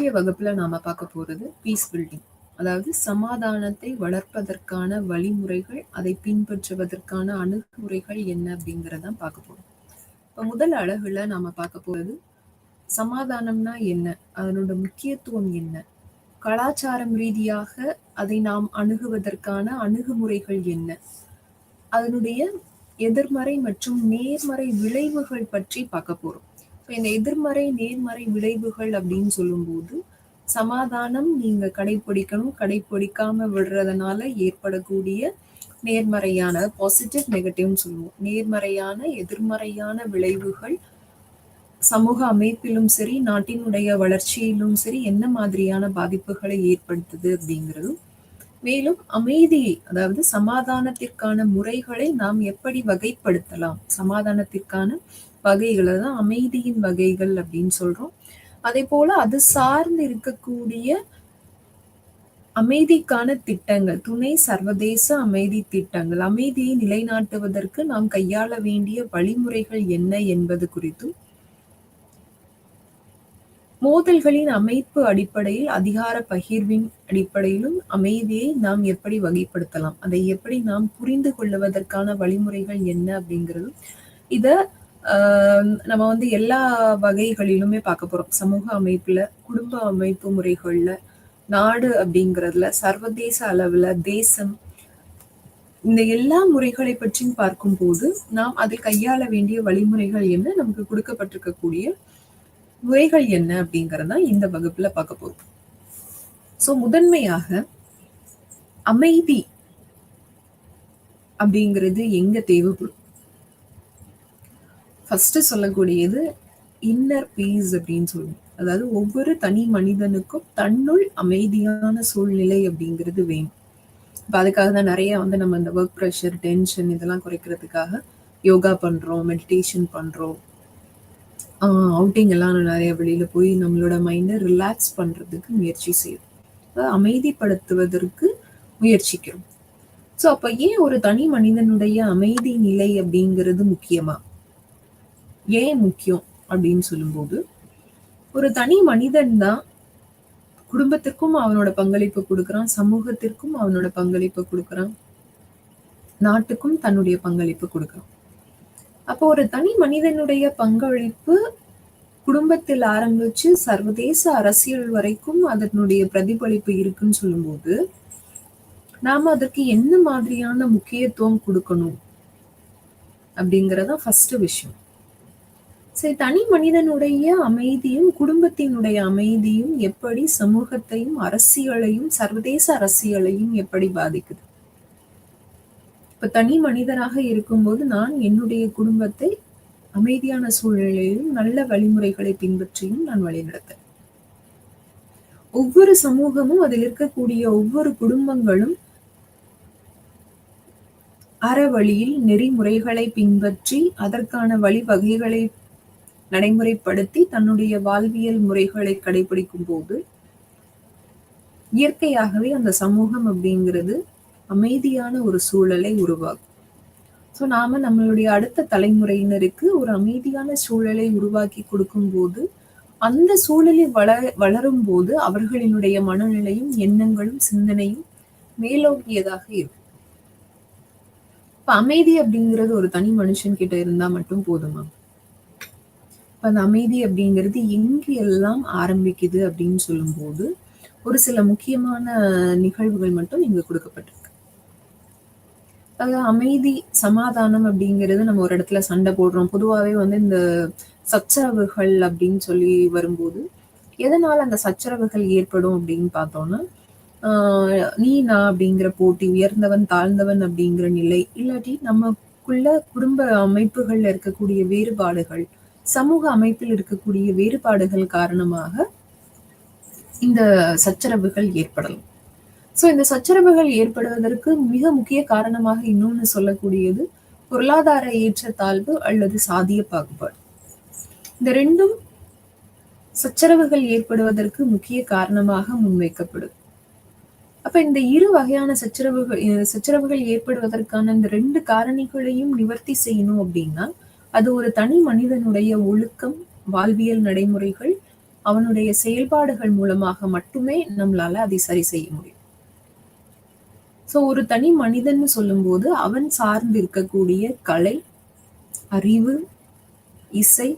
இன்றைய வகுப்புல நாம பார்க்க போறது பீஸ் பில்டிங். அதாவது சமாதானத்தை வளர்ப்பதற்கான வழிமுறைகள், அதை பின்பற்றுவதற்கான அணுகுமுறைகள் என்ன அப்படிங்கிறதான் பார்க்க போறோம். இப்ப முதல் அழகுல நாம பார்க்க போறது சமாதானம்னா என்ன, அதனோட முக்கியத்துவம் என்ன, கலாச்சாரம் ரீதியாக அதை நாம் அணுகுவதற்கான அணுகுமுறைகள் என்ன, அதனுடைய எதிர்மறை மற்றும் நேர்மறை விளைவுகள் பற்றி பார்க்க போறோம். இந்த எதிர்மறை நேர்மறை விளைவுகள் அப்படின்னு சொல்லும்போது, சமாதானம் நீங்க கடைபிடிக்கணும், கடைபிடிக்காம விடுறதுனால ஏற்படக்கூடிய நேர்மறையான பாசிட்டிவ் நெகட்டிவ்னு சொல்லுவோம், நேர்மறையான எதிர்மறையான விளைவுகள் சமூக அமைப்பிலும் சரி, நாட்டினுடைய வளர்ச்சியிலும் சரி என்ன மாதிரியான பாதிப்புகளை ஏற்படுத்துது அப்படிங்கிறதும், மேலும் அமைதி அதாவது சமாதானத்திற்கான முறைகளை நாம் எப்படி வகைப்படுத்தலாம், சமாதானத்திற்கான வகைகளை தான் அமைதியின் வகைகள் அப்படின்னு சொல்றோம். அதே போல அது சார்ந்து இருக்கக்கூடிய அமைதிக்கான திட்டங்கள், துணை சர்வதேச அமைதி திட்டங்கள், அமைதியை நிலைநாட்டுவதற்கு நாம் கையாள வேண்டிய வழிமுறைகள் என்ன என்பது குறித்தும், மோதல்களின் அமைப்பு அடிப்படையில் அதிகார பகிர்வின் அடிப்படையிலும் அமைதியை நாம் எப்படி வகைப்படுத்தலாம், அதை எப்படி நாம் புரிந்து கொள்வதற்கான வழிமுறைகள் என்ன அப்படிங்கிறதும், இத நம்ம எல்லா வகைகளிலுமே பார்க்க போறோம். சமூக அமைப்புல, குடும்ப அமைப்பு முறைகள்ல, நாடு அப்படிங்கிறதுல, சர்வதேச அளவுல, தேசம், இந்த எல்லா முறைகளை பற்றியும் பார்க்கும்போது நாம் அதை கையாள வேண்டிய வழிமுறைகள் என்ன, நமக்கு கொடுக்கப்பட்டிருக்கக்கூடிய முறைகள் என்ன அப்படிங்கறத இந்த வகுப்புல பார்க்க போறோம். சோ முதன்மையாக அமைதி அப்படிங்கிறது எங்க தேவைப்படும்? ஃபர்ஸ்ட் சொல்லக்கூடியது இன்னர் பீஸ் அப்படின்னு சொல்லுவோம். அதாவது ஒவ்வொரு தனி மனிதனுக்கும் தன்னுள் அமைதியான சூழ்நிலை அப்படிங்கிறது வேணும். இப்ப அதுக்காக தான் நிறைய நம்ம இந்த ஒர்க் ப்ரெஷர், டென்ஷன் இதெல்லாம் குறைக்கிறதுக்காக யோகா பண்றோம், மெடிடேஷன் பண்றோம், அவுட்டிங் எல்லாம் நிறைய வெளியில போய் நம்மளோட மைண்டை ரிலாக்ஸ் பண்றதுக்கு முயற்சி செய்யும், அமைதிப்படுத்துவதற்கு முயற்சிக்கிறோம். ஸோ அப்ப ஏன் ஒரு தனி மனிதனுடைய அமைதி நிலை அப்படிங்கிறது முக்கியமா? ஏன் முக்கியம் அப்படின்னு சொல்லும்போது, ஒரு தனி மனிதன் தான் குடும்பத்திற்கும் அவனோட பங்களிப்பு கொடுக்குறான், சமூகத்திற்கும் அவனோட பங்களிப்பு கொடுக்குறான், நாட்டுக்கும் தன்னுடைய பங்களிப்பு கொடுக்குறான். அப்போ ஒரு தனி மனிதனுடைய பங்களிப்பு குடும்பத்தில் ஆரம்பிச்சு சர்வதேச அரசியல் வரைக்கும் அதனுடைய பிரதிபலிப்பு இருக்குன்னு சொல்லும்போது, நாம அதற்கு என்ன மாதிரியான முக்கியத்துவம் கொடுக்கணும் அப்படிங்கறத ஃபர்ஸ்ட் விஷயம். சரி, தனி மனிதனுடைய அமைதியும் குடும்பத்தினுடைய அமைதியும் எப்படி சமூகத்தையும் அரசியலையும் சர்வதேச அரசியலையும் எப்படி பாதிக்குது? இப்ப தனி மனிதனாக இருக்கும்போது நான் என்னுடைய குடும்பத்தை அமைதியான சூழ்நிலையிலும் நல்ல வழிமுறைகளை பின்பற்றியும் நான் வழிநடத்தேன். ஒவ்வொரு சமூகமும் அதில் இருக்கக்கூடிய ஒவ்வொரு குடும்பங்களும் அறவழியில் நெறிமுறைகளை பின்பற்றி அதற்கான வழிவகைகளை நடைமுறைப்படுத்தி தன்னுடைய வாழ்வியல் முறைகளை கடைபிடிக்கும் போது இயற்கையாகவே அந்த சமூகம் அப்படிங்கிறது அமைதியான ஒரு சூழலை உருவாக்கும். ஸோ நாம நம்மளுடைய அடுத்த தலைமுறையினருக்கு ஒரு அமைதியான சூழலை உருவாக்கி கொடுக்கும் போது, அந்த சூழலில் வளரும் போது அவர்களினுடைய மனநிலையும் எண்ணங்களும் சிந்தனையும் மேலோங்கியதாக இருக்கும். இப்ப அமைதி அப்படிங்கிறது ஒரு தனி மனுஷன் கிட்ட இருந்தா மட்டும் போதுமா? அந்த அமைதி அப்படிங்கிறது எங்கு எல்லாம் ஆரம்பிக்குது அப்படின்னு சொல்லும்போது, ஒரு சில முக்கியமான நிகழ்வுகள் மட்டும் இங்க கொடுக்கப்பட்டிருக்கு. அதாவது அமைதி, சமாதானம் அப்படிங்கிறது நம்ம ஒரு இடத்துல சண்டை போடுறோம். பொதுவாகவே இந்த சச்சரவுகள் அப்படின்னு சொல்லி வரும்போது, எதனால அந்த சச்சரவுகள் ஏற்படும் அப்படின்னு பார்த்தோம்னா, நீ நான் அப்படிங்கிற போட்டி, உயர்ந்தவன் தாழ்ந்தவன் அப்படிங்கிற நிலை, இல்லாட்டி நமக்குள்ள குடும்ப அமைப்புகள்ல இருக்கக்கூடிய வேறுபாடுகள், சமூக அமைப்பில் இருக்கக்கூடிய வேறுபாடுகள் காரணமாக இந்த சச்சரவுகள் ஏற்படலாம். சோ இந்த சச்சரவுகள் ஏற்படுவதற்கு மிக முக்கிய காரணமாக இன்னொன்னு சொல்லக்கூடியது பொருளாதார ஏற்றத்தாழ்வு அல்லது சாதிய பாகுபாடு. இந்த ரெண்டும் சச்சரவுகள் ஏற்படுவதற்கு முக்கிய காரணமாக முன்வைக்கப்படும். அப்ப இந்த இரு வகையான சச்சரவுகள் ஏற்படுவதற்கான இந்த ரெண்டு காரணிகளையும் நிவர்த்தி செய்யணும் அப்படின்னா, அது ஒரு தனி மனிதனுடைய ஒழுக்கம், வாழ்வியல் நடைமுறைகள் அவனுடைய செயல்பாடுகள் மூலமாக மட்டுமே நம்மளால அதை சரி செய்ய முடியும். சோ ஒரு தனி மனிதன்னு சொல்லும்போது அவன் சார்ந்து இருக்கக்கூடிய கலை, அறிவு, இசை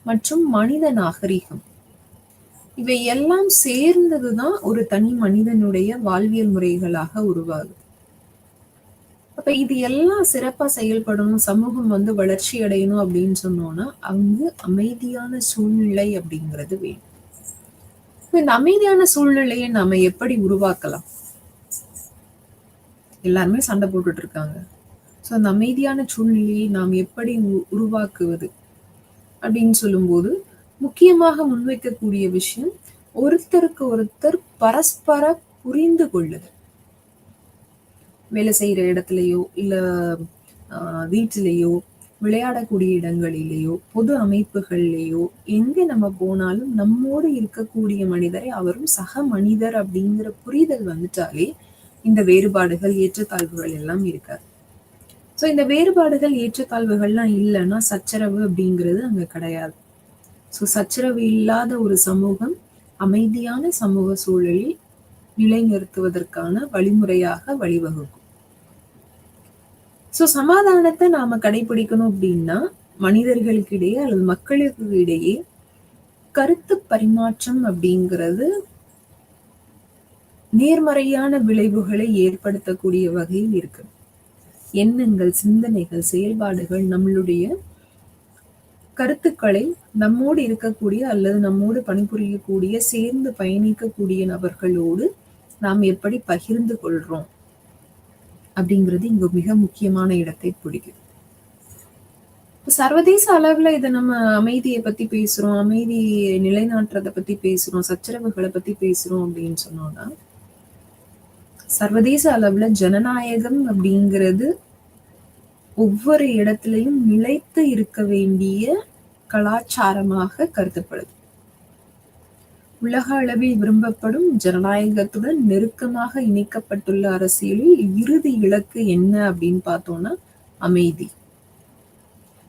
மற்றும் மனித நாகரிகம் இவை எல்லாம் சேர்ந்ததுதான் ஒரு தனி மனிதனுடைய வாழ்வியல் முறைகளாக உருவாகுது. அப்ப இது எல்லாம் சிறப்பா செயல்படணும், சமூகம் வளர்ச்சி அடையணும் அப்படின்னு சொன்னோம்னா அங்கு அமைதியான சூழ்நிலை அப்படிங்கிறது வேணும். இந்த அமைதியான சூழ்நிலையை நாம எப்படி உருவாக்கலாம்? எல்லாருமே சண்டை போட்டுட்டு இருக்காங்க. சோ அந்த அமைதியான சூழ்நிலையை நாம் எப்படி உருவாக்குவது அப்படின்னு சொல்லும்போது முக்கியமாக முன்வைக்கக்கூடிய விஷயம் ஒருத்தருக்கு ஒருத்தர் பரஸ்பர புரிந்து கொள்ளுதல். வேலை செய்யற இடத்துலயோ இல்ல வீட்டிலேயோ விளையாடக்கூடிய இடங்களிலேயோ பொது அமைப்புகள்லயோ எங்க நம்ம போனாலும் நம்மோடு இருக்கக்கூடிய மனிதரை அவரும் சக மனிதர் அப்படிங்கிற புரிதல் வந்துட்டாலே இந்த வேறுபாடுகள் ஏற்றத்தாழ்வுகள் எல்லாம் இருக்காது. சோ இந்த வேறுபாடுகள் ஏற்றத்தாழ்வுகள்லாம் இல்லைன்னா சச்சரவு அப்படிங்கிறது அங்க கிடையாது. சோ சச்சரவு இல்லாத ஒரு சமூகம் அமைதியான சமூக சூழலில் நிலைநிறுத்துவதற்கான வழிமுறையாக வழிவகுக்கும். சோ சமாதானத்தை நாம கடைபிடிக்கணும் அப்படின்னா மனிதர்களுக்கு இடையே அல்லது மக்களுக்கு இடையே கருத்து பரிமாற்றம் அப்படிங்கிறது நேர்மறையான விளைவுகளை ஏற்படுத்தக்கூடிய வகையில் இருக்கு. எண்ணங்கள், சிந்தனைகள், செயல்பாடுகள், நம்மளுடைய கருத்துக்களை நம்மோடு இருக்கக்கூடிய அல்லது நம்மோடு பணிபுரியக்கூடிய சேர்ந்து பயணிக்கக்கூடிய நபர்களோடு நாம் எப்படி பகிர்ந்து கொள்றோம் அப்படிங்கிறது இங்க மிக முக்கியமான இடத்தை பிடிக்குது. சர்வதேச அளவுல இதை நம்ம அமைதியை பத்தி பேசுறோம், அமைதி நிலைநாட்டுறதை பத்தி பேசுறோம், சச்சரவுகளை பத்தி பேசுறோம் அப்படின்னு சொன்னோம்னா சர்வதேச அளவுல ஜனநாயகம் அப்படிங்கிறது ஒவ்வொரு இடத்திலையும் நிலைத்து இருக்க வேண்டிய கலாச்சாரமாக கருதப்படுது. உலக அளவில் விரும்பப்படும் ஜனநாயகத்துடன் நெருக்கமாக இணைக்கப்பட்டுள்ள அரசியலில் இறுதி இலக்கு என்ன அப்படின்னு பார்த்தோம்னா அமைதி.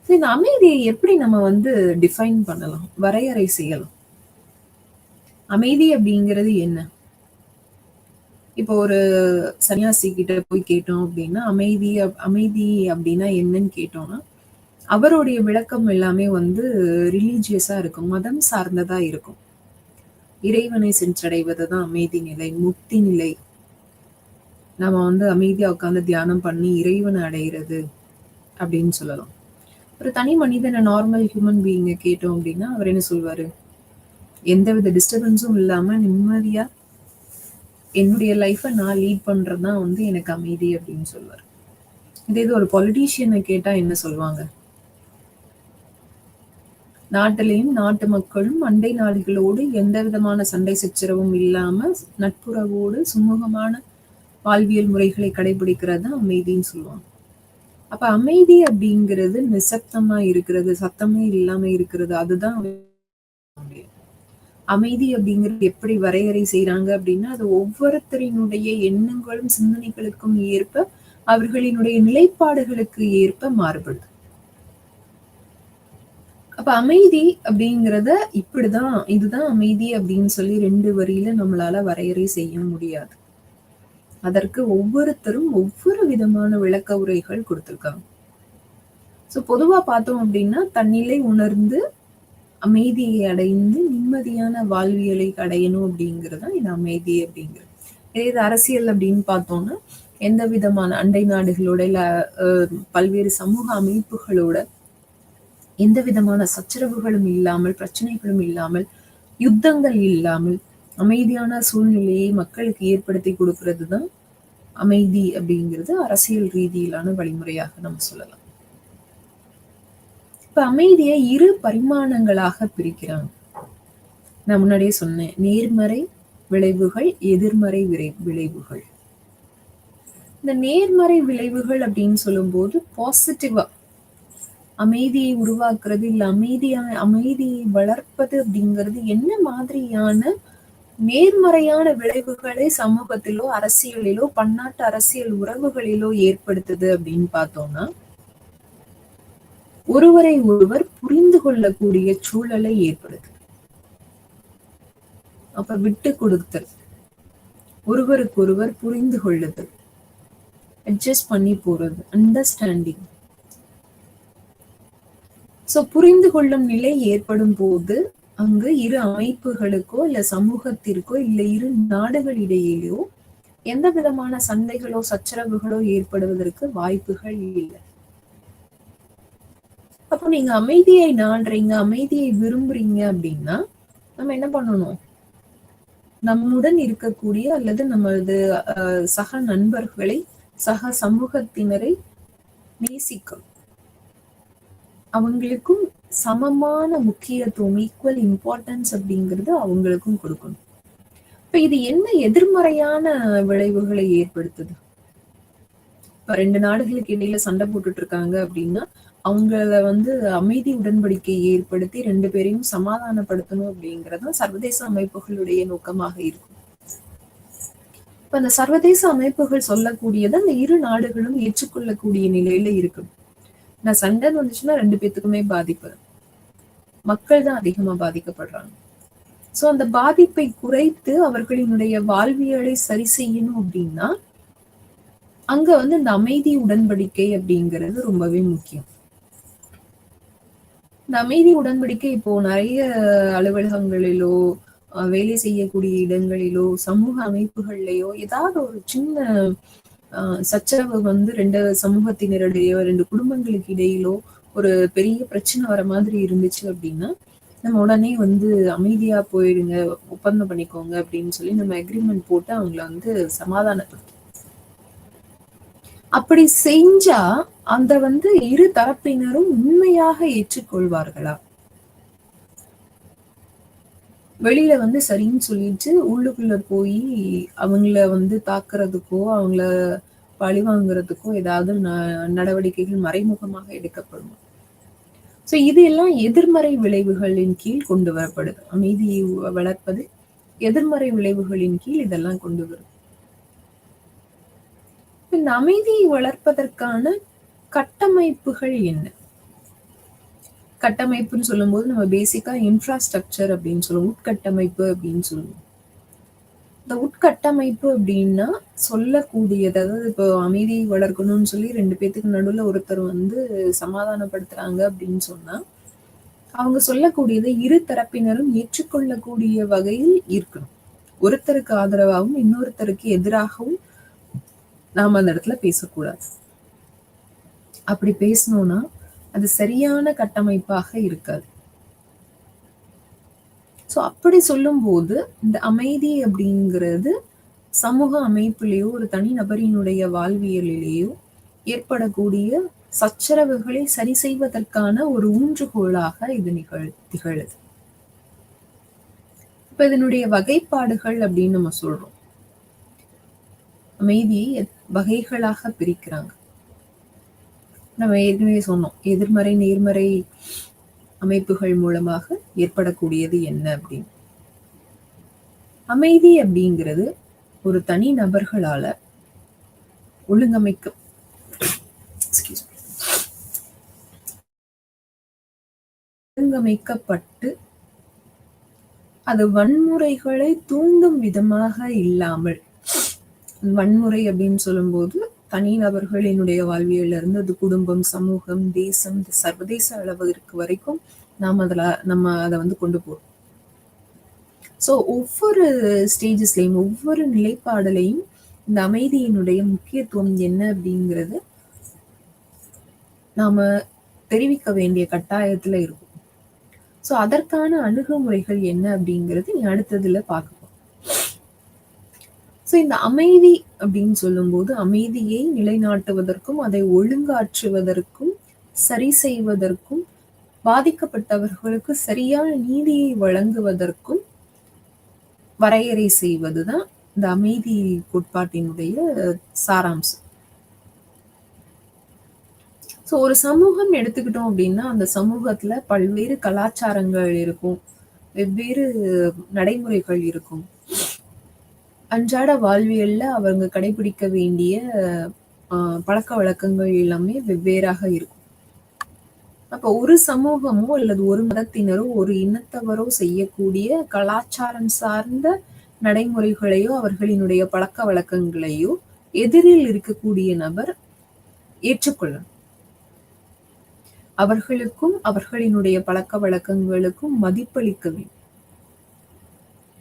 இந்த அமைதியை எப்படி நம்ம டிஃபைன் பண்ணலாம், வரையறை செய்யலாம்? அமைதி அப்படிங்கிறது என்ன? இப்போ ஒரு சன்னியாசி கிட்ட போய் கேட்டோம் அப்படின்னா அமைதி அப்படின்னா என்னன்னு கேட்டோம்னா அவருடைய விளக்கம் எல்லாமே ரிலீஜியஸா இருக்கும், மதம் சார்ந்ததா இருக்கும். இறைவனை சென்றடைவதுதான் அமைதி நிலை, முக்தி நிலை. நம்ம அமைதியா உட்கார்ந்து தியானம் பண்ணி இறைவனை அடைகிறது அப்படின்னு சொல்லலாம். ஒரு தனி மனிதனை, நார்மல் ஹியூமன் பீயிங்க கேட்டோம் அப்படின்னா அவர் என்ன சொல்வாரு? எந்தவித டிஸ்டர்பன்ஸும் இல்லாம நிம்மதியா என்னுடைய லைஃபை நான் லீட் பண்றதுதான் எனக்கு அமைதி அப்படின்னு சொல்லுவாரு. இதே இது ஒரு பொலிட்டீஷியனை கேட்டா என்ன சொல்லுவாங்க? நாட்டிலையும் நாட்டு மக்களும் அண்டை நாடுகளோடு எந்த விதமான சண்டை சச்சரவும் இல்லாம நட்புறவோடு சுமூகமான வாழ்வியல் முறைகளை கடைபிடிக்கிறது அமைதின்னு சொல்லுவாங்க. அப்ப அமைதி அப்படிங்கிறது நிசப்தமா இருக்கிறது, சத்தமே இல்லாம இருக்கிறது, அதுதான் அமைதி அப்படிங்கிறது. எப்படி வரையறை செய்யறாங்க அப்படின்னா அது ஒவ்வொருத்தரினுடைய எண்ணங்களும் சிந்தனைகளுக்கும் ஏற்ப அவர்களினுடைய நிலைப்பாடுகளுக்கு ஏற்ப மாறுபடுது. அப்ப அமைதி அப்படிங்கிறத இப்படிதான், இதுதான் அமைதி அப்படின்னு சொல்லி 2 வரியில நம்மளால வரையறை செய்ய முடியாது. அதற்கு ஒவ்வொருத்தரும் ஒவ்வொரு விதமான விளக்க உரைகள் கொடுத்திருக்காங்க. சோ பொதுவா பார்த்தோம் அப்படின்னா தன்னிலை உணர்ந்து அமைதியை அடைந்து நிம்மதியான வாழ்வியலை அடையணும் அப்படிங்கிறதா இது அமைதி அப்படிங்கிறது. இது அரசியல் அப்படின்னு பார்த்தோம்னா எந்த விதமான அண்டை நாடுகளோட இல்ல பல்வேறு சமூக அமைப்புகளோட எந்த விதமான சச்சரவுகளும் இல்லாமல், பிரச்சனைகளும் இல்லாமல், யுத்தங்கள் இல்லாமல் அமைதியான சூழ்நிலையை மக்களுக்கு ஏற்படுத்தி கொடுக்கிறது தான் அமைதி அப்படிங்கிறது அரசியல் ரீதியிலான வழிமுறையாக நம்ம சொல்லலாம். இப்ப அமைதியை 2 பரிமாணங்களாக பிரிக்கிறாங்க. நான் முன்னாடியே சொன்னேன், நேர்மறை விளைவுகள், எதிர்மறை விளைவுகள். இந்த நேர்மறை விளைவுகள் அப்படின்னு சொல்லும்போது பாசிட்டிவா அமைதியை உருவாக்குறது இல்ல அமைதியை வளர்ப்பது அப்படிங்கிறது என்ன மாதிரியான நேர்மறையான விளைவுகளை சமூகத்திலோ அரசியலிலோ பன்னாட்டு அரசியல் உறவுகளிலோ ஏற்படுத்துது அப்படின்னு பார்த்தோம்னா ஒருவரை ஒருவர் புரிந்து கொள்ளக்கூடிய சூழலை ஏற்படுது. அப்ப விட்டு கொடுத்தல், ஒருவருக்கொருவர் புரிந்து கொள்ளுதல், அட்ஜஸ்ட் பண்ணி போறது, அண்டர்ஸ்டாண்டிங். சோ புரிந்து கொள்ளும் நிலை ஏற்படும் போது அங்கு இரு அமைப்புகளுக்கோ இல்ல சமூகத்திற்கோ இல்ல இரு நாடுகளிடையேயோ எந்த விதமான சண்டைகளோ சச்சரவுகளோ ஏற்படுவதற்கு வாய்ப்புகள் இல்லை. அப்போ நீங்க அமைதியை நாடுறீங்க, அமைதியை விரும்புறீங்க அப்படின்னா நம்ம என்ன பண்ணணும்? நம்முடன் இருக்கக்கூடிய அல்லது நமது சக நண்பர்களை, சக சமூகத்தினரை நேசிக்கும், அவங்களுக்கும் சமமான முக்கியத்துவம், ஈக்குவல் இம்பார்ட்டன்ஸ் அப்படிங்கிறது அவங்களுக்கும் கொடுக்கணும். இப்ப இது என்ன எதிர்மறையான விளைவுகளை ஏற்படுத்துது? இப்ப 2 நாடுகளுக்கு இடையில சண்டை போட்டுட்டு இருக்காங்க அப்படின்னா அவங்கள அமைதி உடன்படிக்கை ஏற்படுத்தி 2 பேரையும் சமாதானப்படுத்தணும் அப்படிங்கறதும் சர்வதேச அமைப்புகளுடைய நோக்கமாக இருக்கும். இப்ப அந்த சர்வதேச அமைப்புகள் சொல்லக்கூடியது அந்த இரு நாடுகளும் ஏற்றுக்கொள்ளக்கூடிய நிலையில இருக்கு. நான் சண்டைன்னு வந்துச்சுன்னா 2 பேத்துக்குமே பாதிப்பு, மக்கள் தான் அதிகமா பாதிக்கப்படுறாங்க. சோ அந்த பாதிப்பை குறைத்து அவர்களினுடைய வாழ்வியலை சரி செய்யணும் அப்படின்னா அங்க இந்த அமைதி உடன்படிக்கை அப்படிங்கிறது ரொம்பவே முக்கியம். இந்த அமைதி உடன்படிக்கை இப்போ நிறைய அலுவலகங்களிலோ, வேலை செய்யக்கூடிய இடங்களிலோ, சமூக அமைப்புகள்லயோ ஏதாவது ஒரு சின்ன சச்சரவு 2 சமூகத்தினரிடையோ 2 குடும்பங்களுக்கு இடையிலோ ஒரு பெரிய பிரச்சனை வர மாதிரி இருந்துச்சு அப்படின்னா நம்ம உடனே அமைதியா போயிடுங்க, ஒப்பந்தம் பண்ணிக்கோங்க அப்படின்னு சொல்லி நம்ம அக்ரிமெண்ட் போட்டு அவங்கள சமாதானப்படுத்தும். அப்படி செஞ்சா அந்த இரு தரப்பினரும் உண்மையாக ஏற்றுக்கொள்வார்களா? வெளியில சரின்னு சொல்லிட்டு உள்ளுக்குள்ள போய் அவங்கள தாக்குறதுக்கோ அவங்கள பழி வாங்குறதுக்கோ ஏதாவது நடவடிக்கைகள் மறைமுகமாக எடுக்கப்படும். சோ இது எல்லாம் எதிர்மறை விளைவுகளின் கீழ் கொண்டு வரப்படுது. அமைதியை வளர்ப்பது எதிர்மறை விளைவுகளின் கீழ் இதெல்லாம் கொண்டு வரும். இந்த அமைதியை வளர்ப்பதற்கான கட்டமைப்புகள் என்ன? கட்டமைப்புன்னு சொல்லும் போது நம்ம பேசிக்கா இன்ஃப்ராஸ்ட்ரக்சர் அப்படின்னு சொல்லுவோம், உட்கட்டமைப்பு அப்படின்னு சொல்லுவோம். இந்த உட்கட்டமைப்பு அப்படின்னா சொல்லக்கூடியது, அதாவது இப்போ அமைதியை வளர்க்கணும்னு சொல்லி 2 பேத்துக்கு நடுவுல ஒருத்தர் சமாதானப்படுத்துறாங்க அப்படின்னு சொன்னா அவங்க சொல்லக்கூடியதை இரு தரப்பினரும் ஏற்றுக்கொள்ளக்கூடிய வகையில் இருக்கணும். ஒருத்தருக்கு ஆதரவாகவும் இன்னொருத்தருக்கு எதிராகவும் நாம அந்த இடத்துல பேசக்கூடாது. அப்படி பேசணும்னா அது சரியான கட்டமைப்பாக இருக்காது. சோ அப்படி சொல்லும் போது இந்த அமைதி அப்படிங்கிறது சமூக அமைப்பிலேயோ ஒரு தனி நபரினுடைய வாழ்வியலிலேயோ ஏற்படக்கூடிய சச்சரவுகளை சரி செய்வதற்கான ஒரு ஊன்றுகோலாக இது திகழுது. இப்ப இதனுடைய வகைப்பாடுகள் அப்படின்னு நம்ம சொல்றோம். அமைதியை வகைகளாக பிரிக்கிறாங்க. நம்ம ஏற்கனவே சொன்னோம், எதிர்மறை நேர்மறை அமைப்புகள் மூலமாக ஏற்படக்கூடியது என்ன அப்படின்னு. அமைதி அப்படிங்கிறது ஒரு தனி நபர்களால ஒழுங்கமைக்கப்பட்டு அது வன்முறைகளை தூண்டும் விதமாக இல்லாமல், வன்முறை அப்படின்னு சொல்லும் போது தனி நபர்களினுடைய வாழ்வியல்ல இருந்து அது குடும்பம், சமூகம், தேசம், சர்வதேச அளவிற்கு வரைக்கும் நம்ம அதை கொண்டு போறோம். சோ ஒவ்வொரு ஸ்டேஜஸ்லயும் ஒவ்வொரு நிலைப்பாடுலையும் இந்த அமைதியினுடைய முக்கியத்துவம் என்ன அப்படிங்கிறது நாம தெரிவிக்க வேண்டிய கட்டாயத்துல இருக்கும். சோ அதற்கான அணுகுமுறைகள் என்ன அப்படிங்கிறது நீ அடுத்ததுல பார்க்க. சோ இந்த அமைதி அப்படின்னு சொல்லும் போது அமைதியை நிலைநாட்டுவதற்கும் அதை ஒழுங்காற்றுவதற்கும் சரி செய்வதற்கும் பாதிக்கப்பட்டவர்களுக்கு சரியான நீதியை வழங்குவதற்கும் வரையறை செய்வதுதான் இந்த அமைதி கோட்பாட்டினுடைய சாராம்சம். சோ ஒரு சமூகம் எடுத்துக்கிட்டோம் அப்படின்னா அந்த சமூகத்துல பல்வேறு கலாச்சாரங்கள் இருக்கும், வெவ்வேறு நடைமுறைகள் இருக்கும். அன்றாட வாழ்வியல்ல அவங்க கடைபிடிக்க வேண்டிய பழக்க வழக்கங்கள் எல்லாமே வெவ்வேறாக இருக்கும். அப்ப ஒரு சமூகமோ அல்லது ஒரு மதத்தினரோ ஒரு இனத்தவரோ செய்யக்கூடிய கலாச்சாரம் சார்ந்த நடைமுறைகளையோ அவர்களினுடைய பழக்க வழக்கங்களையோ எதிரில் இருக்கக்கூடிய நபர் ஏற்றுக்கொள்ளணும். அவர்களுக்கும் அவர்களினுடைய பழக்க வழக்கங்களுக்கும் மதிப்பளிக்க வேண்டும்.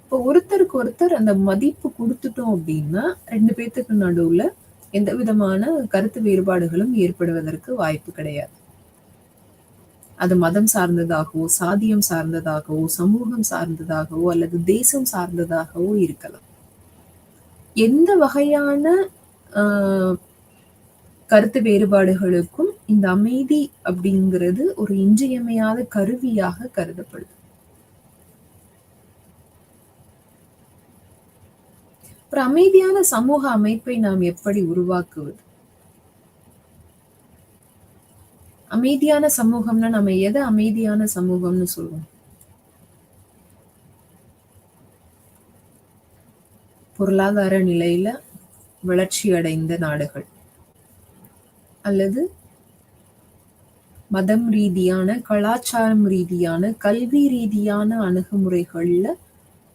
இப்போ ஒருத்தருக்கு ஒருத்தர் அந்த மதிப்பு கொடுத்துட்டோம் அப்படின்னா 2 பேத்துக்கு நடுவுல எந்த விதமான கருத்து வேறுபாடுகளும் ஏற்படுவதற்கு வாய்ப்பு கிடையாது. அது மதம் சார்ந்ததாகவோ, சாதியம் சார்ந்ததாகவோ, சமூகம் சார்ந்ததாகவோ அல்லது தேசம் சார்ந்ததாகவோ இருக்கலாம். எந்த வகையான கருத்து வேறுபாடுகளுக்கும் இந்த அமைதி அப்படிங்கிறது ஒரு இன்றியமையாத கருவியாக கருதப்படுது. ஒரு அமைதியான சமூக அமைப்பை நாம் எப்படி உருவாக்குவது? அமைதியான சமூகம்னா நம்ம எதை அமைதியான சமூகம்னு சொல்லுவோம்? பொருளாதார நிலையில வளர்ச்சி அடைந்த நாடுகள் அல்லது மதம் ரீதியான, கலாச்சாரம் ரீதியான, கல்வி ரீதியான அணுகுமுறைகள்ல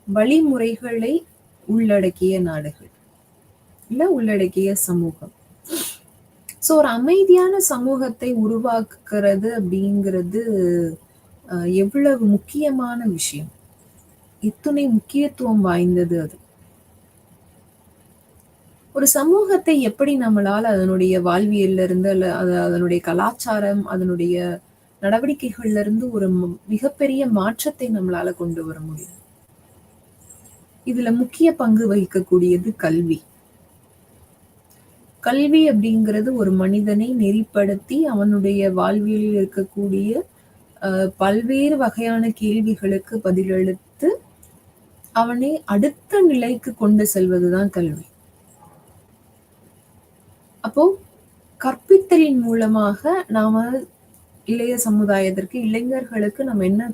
வழிமுறைகளை உள்ளடக்கிய நாடுகள் இல்ல உள்ளடக்கிய சமூகம். சோ ஒரு அமைதியான சமூகத்தை உருவாக்குறது அப்படிங்கிறது எவ்வளவு முக்கியமான விஷயம், எத்துணை முக்கியத்துவம் வாய்ந்தது அது. ஒரு சமூகத்தை எப்படி நம்மளால அதனுடைய வாழ்வியல்ல இருந்து அதனுடைய கலாச்சாரம், அதனுடைய நடவடிக்கைகள்ல இருந்து ஒரு மிகப்பெரிய மாற்றத்தை நம்மளால கொண்டு வர முடியும்? இதுல முக்கிய பங்கு வகிக்கக்கூடியது கல்வி. கல்வி அப்படிங்கிறது ஒரு மனிதனை நெறிப்படுத்தி அவனுடைய வாழ்வியலில் இருக்கக்கூடிய பல்வேறு வகையான கேள்விகளுக்கு பதிலளித்து அவனை அடுத்த நிலைக்கு கொண்டு செல்வதுதான் கல்வி. அப்போ கற்பித்தலின் மூலமாக நாம இளைய சமுதாயத்திற்கு, இளைஞர்களுக்கு நம்ம என்ன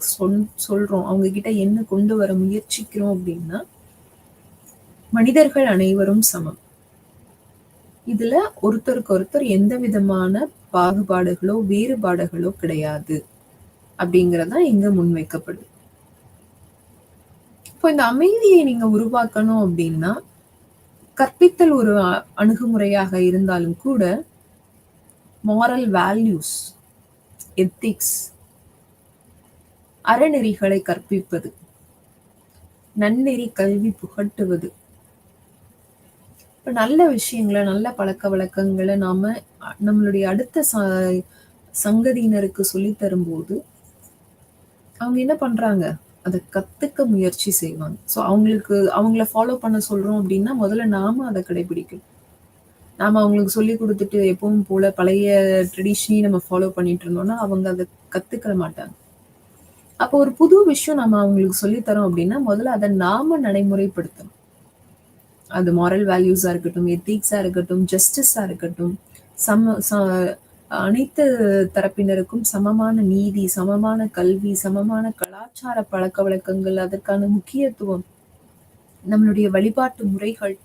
சொல்றோம், அவங்க கிட்ட என்ன கொண்டு வர முயற்சிக்கிறோம் அப்படின்னா, மனிதர்கள் அனைவரும் சமம். இதுல ஒருத்தருக்கு ஒருத்தர் எந்த விதமான பாகுபாடுகளோ வேறுபாடுகளோ கிடையாது அப்படிங்கறதான் இங்க முன்வைக்கப்படுது. இப்போ இந்த அமைதியை நீங்க உருவாக்கணும் அப்படின்னா, கற்பித்தல் ஒரு அணுகுமுறையாக இருந்தாலும் கூட மாரல் வேல்யூஸ், எத்திக்ஸ், அறநெறிகளை கற்பிப்பது, நன்னெறி கல்வி புகட்டுவது, இப்ப நல்ல விஷயங்களை, நல்ல பழக்க வழக்கங்களை நாம நம்மளுடைய அடுத்த சங்கதியினருக்கு சொல்லி தரும்போது அவங்க என்ன பண்றாங்க, அதை கத்துக்க முயற்சி செய்வாங்க. ஸோ அவங்கள ஃபாலோ பண்ண சொல்றோம் அப்படின்னா முதல்ல நாம அதை கடைபிடிக்கணும். நாம அவங்களுக்கு சொல்லி கொடுத்துட்டு எப்பவும் போல பழைய ட்ரெடிஷனையும் நம்ம ஃபாலோ பண்ணிட்டு இருந்தோம்னா அவங்க அதை கத்துக்க மாட்டாங்க. அப்போ ஒரு புது விஷயம் நம்ம அவங்களுக்கு சொல்லித்தரோம் அப்படின்னா முதல்ல அதை நாம நடைமுறைப்படுத்தணும். அது மாரல் வேல்யூஸா இருக்கட்டும், எத்திக்ஸா இருக்கட்டும், ஜஸ்டிஸா இருக்கட்டும், அனைத்து தரப்பினருக்கும் சமமான நீதி, சமமான கல்வி, சமமான கலாச்சார பழக்க வழக்கங்கள், அதற்கான முக்கியத்துவம், நம்மளுடைய வழிபாட்டு முறைகள்,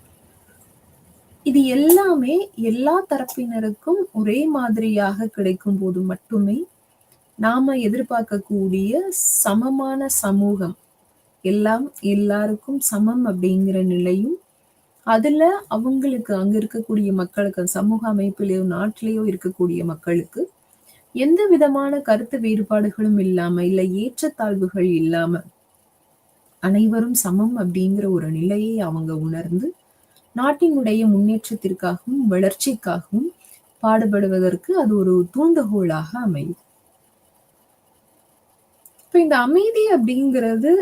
இது எல்லாமே எல்லா தரப்பினருக்கும் ஒரே மாதிரியாக கிடைக்கும் போது மட்டுமே நாம எதிர்பார்க்கக்கூடிய சமமான சமூகம், எல்லாம் எல்லாருக்கும் சமம் அப்படிங்கிற நிலையும், அதுல அவங்களுக்கு அங்க இருக்கக்கூடிய மக்களுக்கு, சமூக அமைப்பிலேயோ நாட்டிலேயோ இருக்கக்கூடிய மக்களுக்கு எந்த விதமான கருத்து வேறுபாடுகளும் இல்லாம, இல்ல ஏற்றத்தாழ்வுகள் இல்லாம அனைவரும் சமம் அப்படிங்கிற ஒரு நிலையை அவங்க உணர்ந்து நாட்டினுடைய முன்னேற்றத்திற்காகவும் வளர்ச்சிக்காகவும் பாடுபடுவதற்கு அது ஒரு தூண்டுகோலாக அமையும். இப்ப இந்த அமைதி அப்படிங்கிறது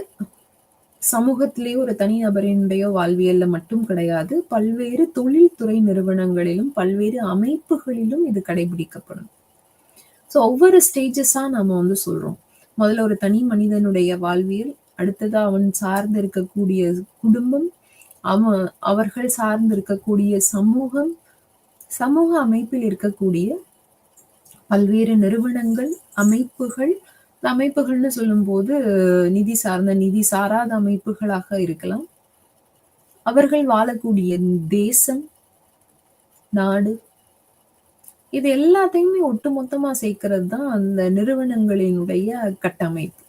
சமூகத்திலேயே ஒரு தனி நபரினுடைய வாழ்வியல்ல மட்டும் கிடையாது, பல்வேறு தொழில்துறை நிறுவனங்களிலும் பல்வேறு அமைப்புகளிலும் இது கடைபிடிக்கப்படும். ஸோ ஒவ்வொரு ஸ்டேஜஸா நாம சொல்றோம். முதல்ல ஒரு தனி மனிதனுடைய வாழ்வியல், அடுத்ததா அவன் சார்ந்து இருக்கக்கூடிய குடும்பம், அவர்கள் சார்ந்து இருக்கக்கூடிய சமூகம், சமூக அமைப்பில் இருக்கக்கூடிய பல்வேறு நிறுவனங்கள், அமைப்புகள். அமைப்புகள்னு சொல்லும் போது நிதி சார்ந்த, நிதி சாராத அமைப்புகளாக இருக்கலாம். அவர்கள் வாழக்கூடிய தேசம், நாடு, இது எல்லாத்தையுமே ஒட்டுமொத்தமா சேர்க்கிறது தான் அந்த நிறுவனங்களினுடைய கட்டமைப்பு.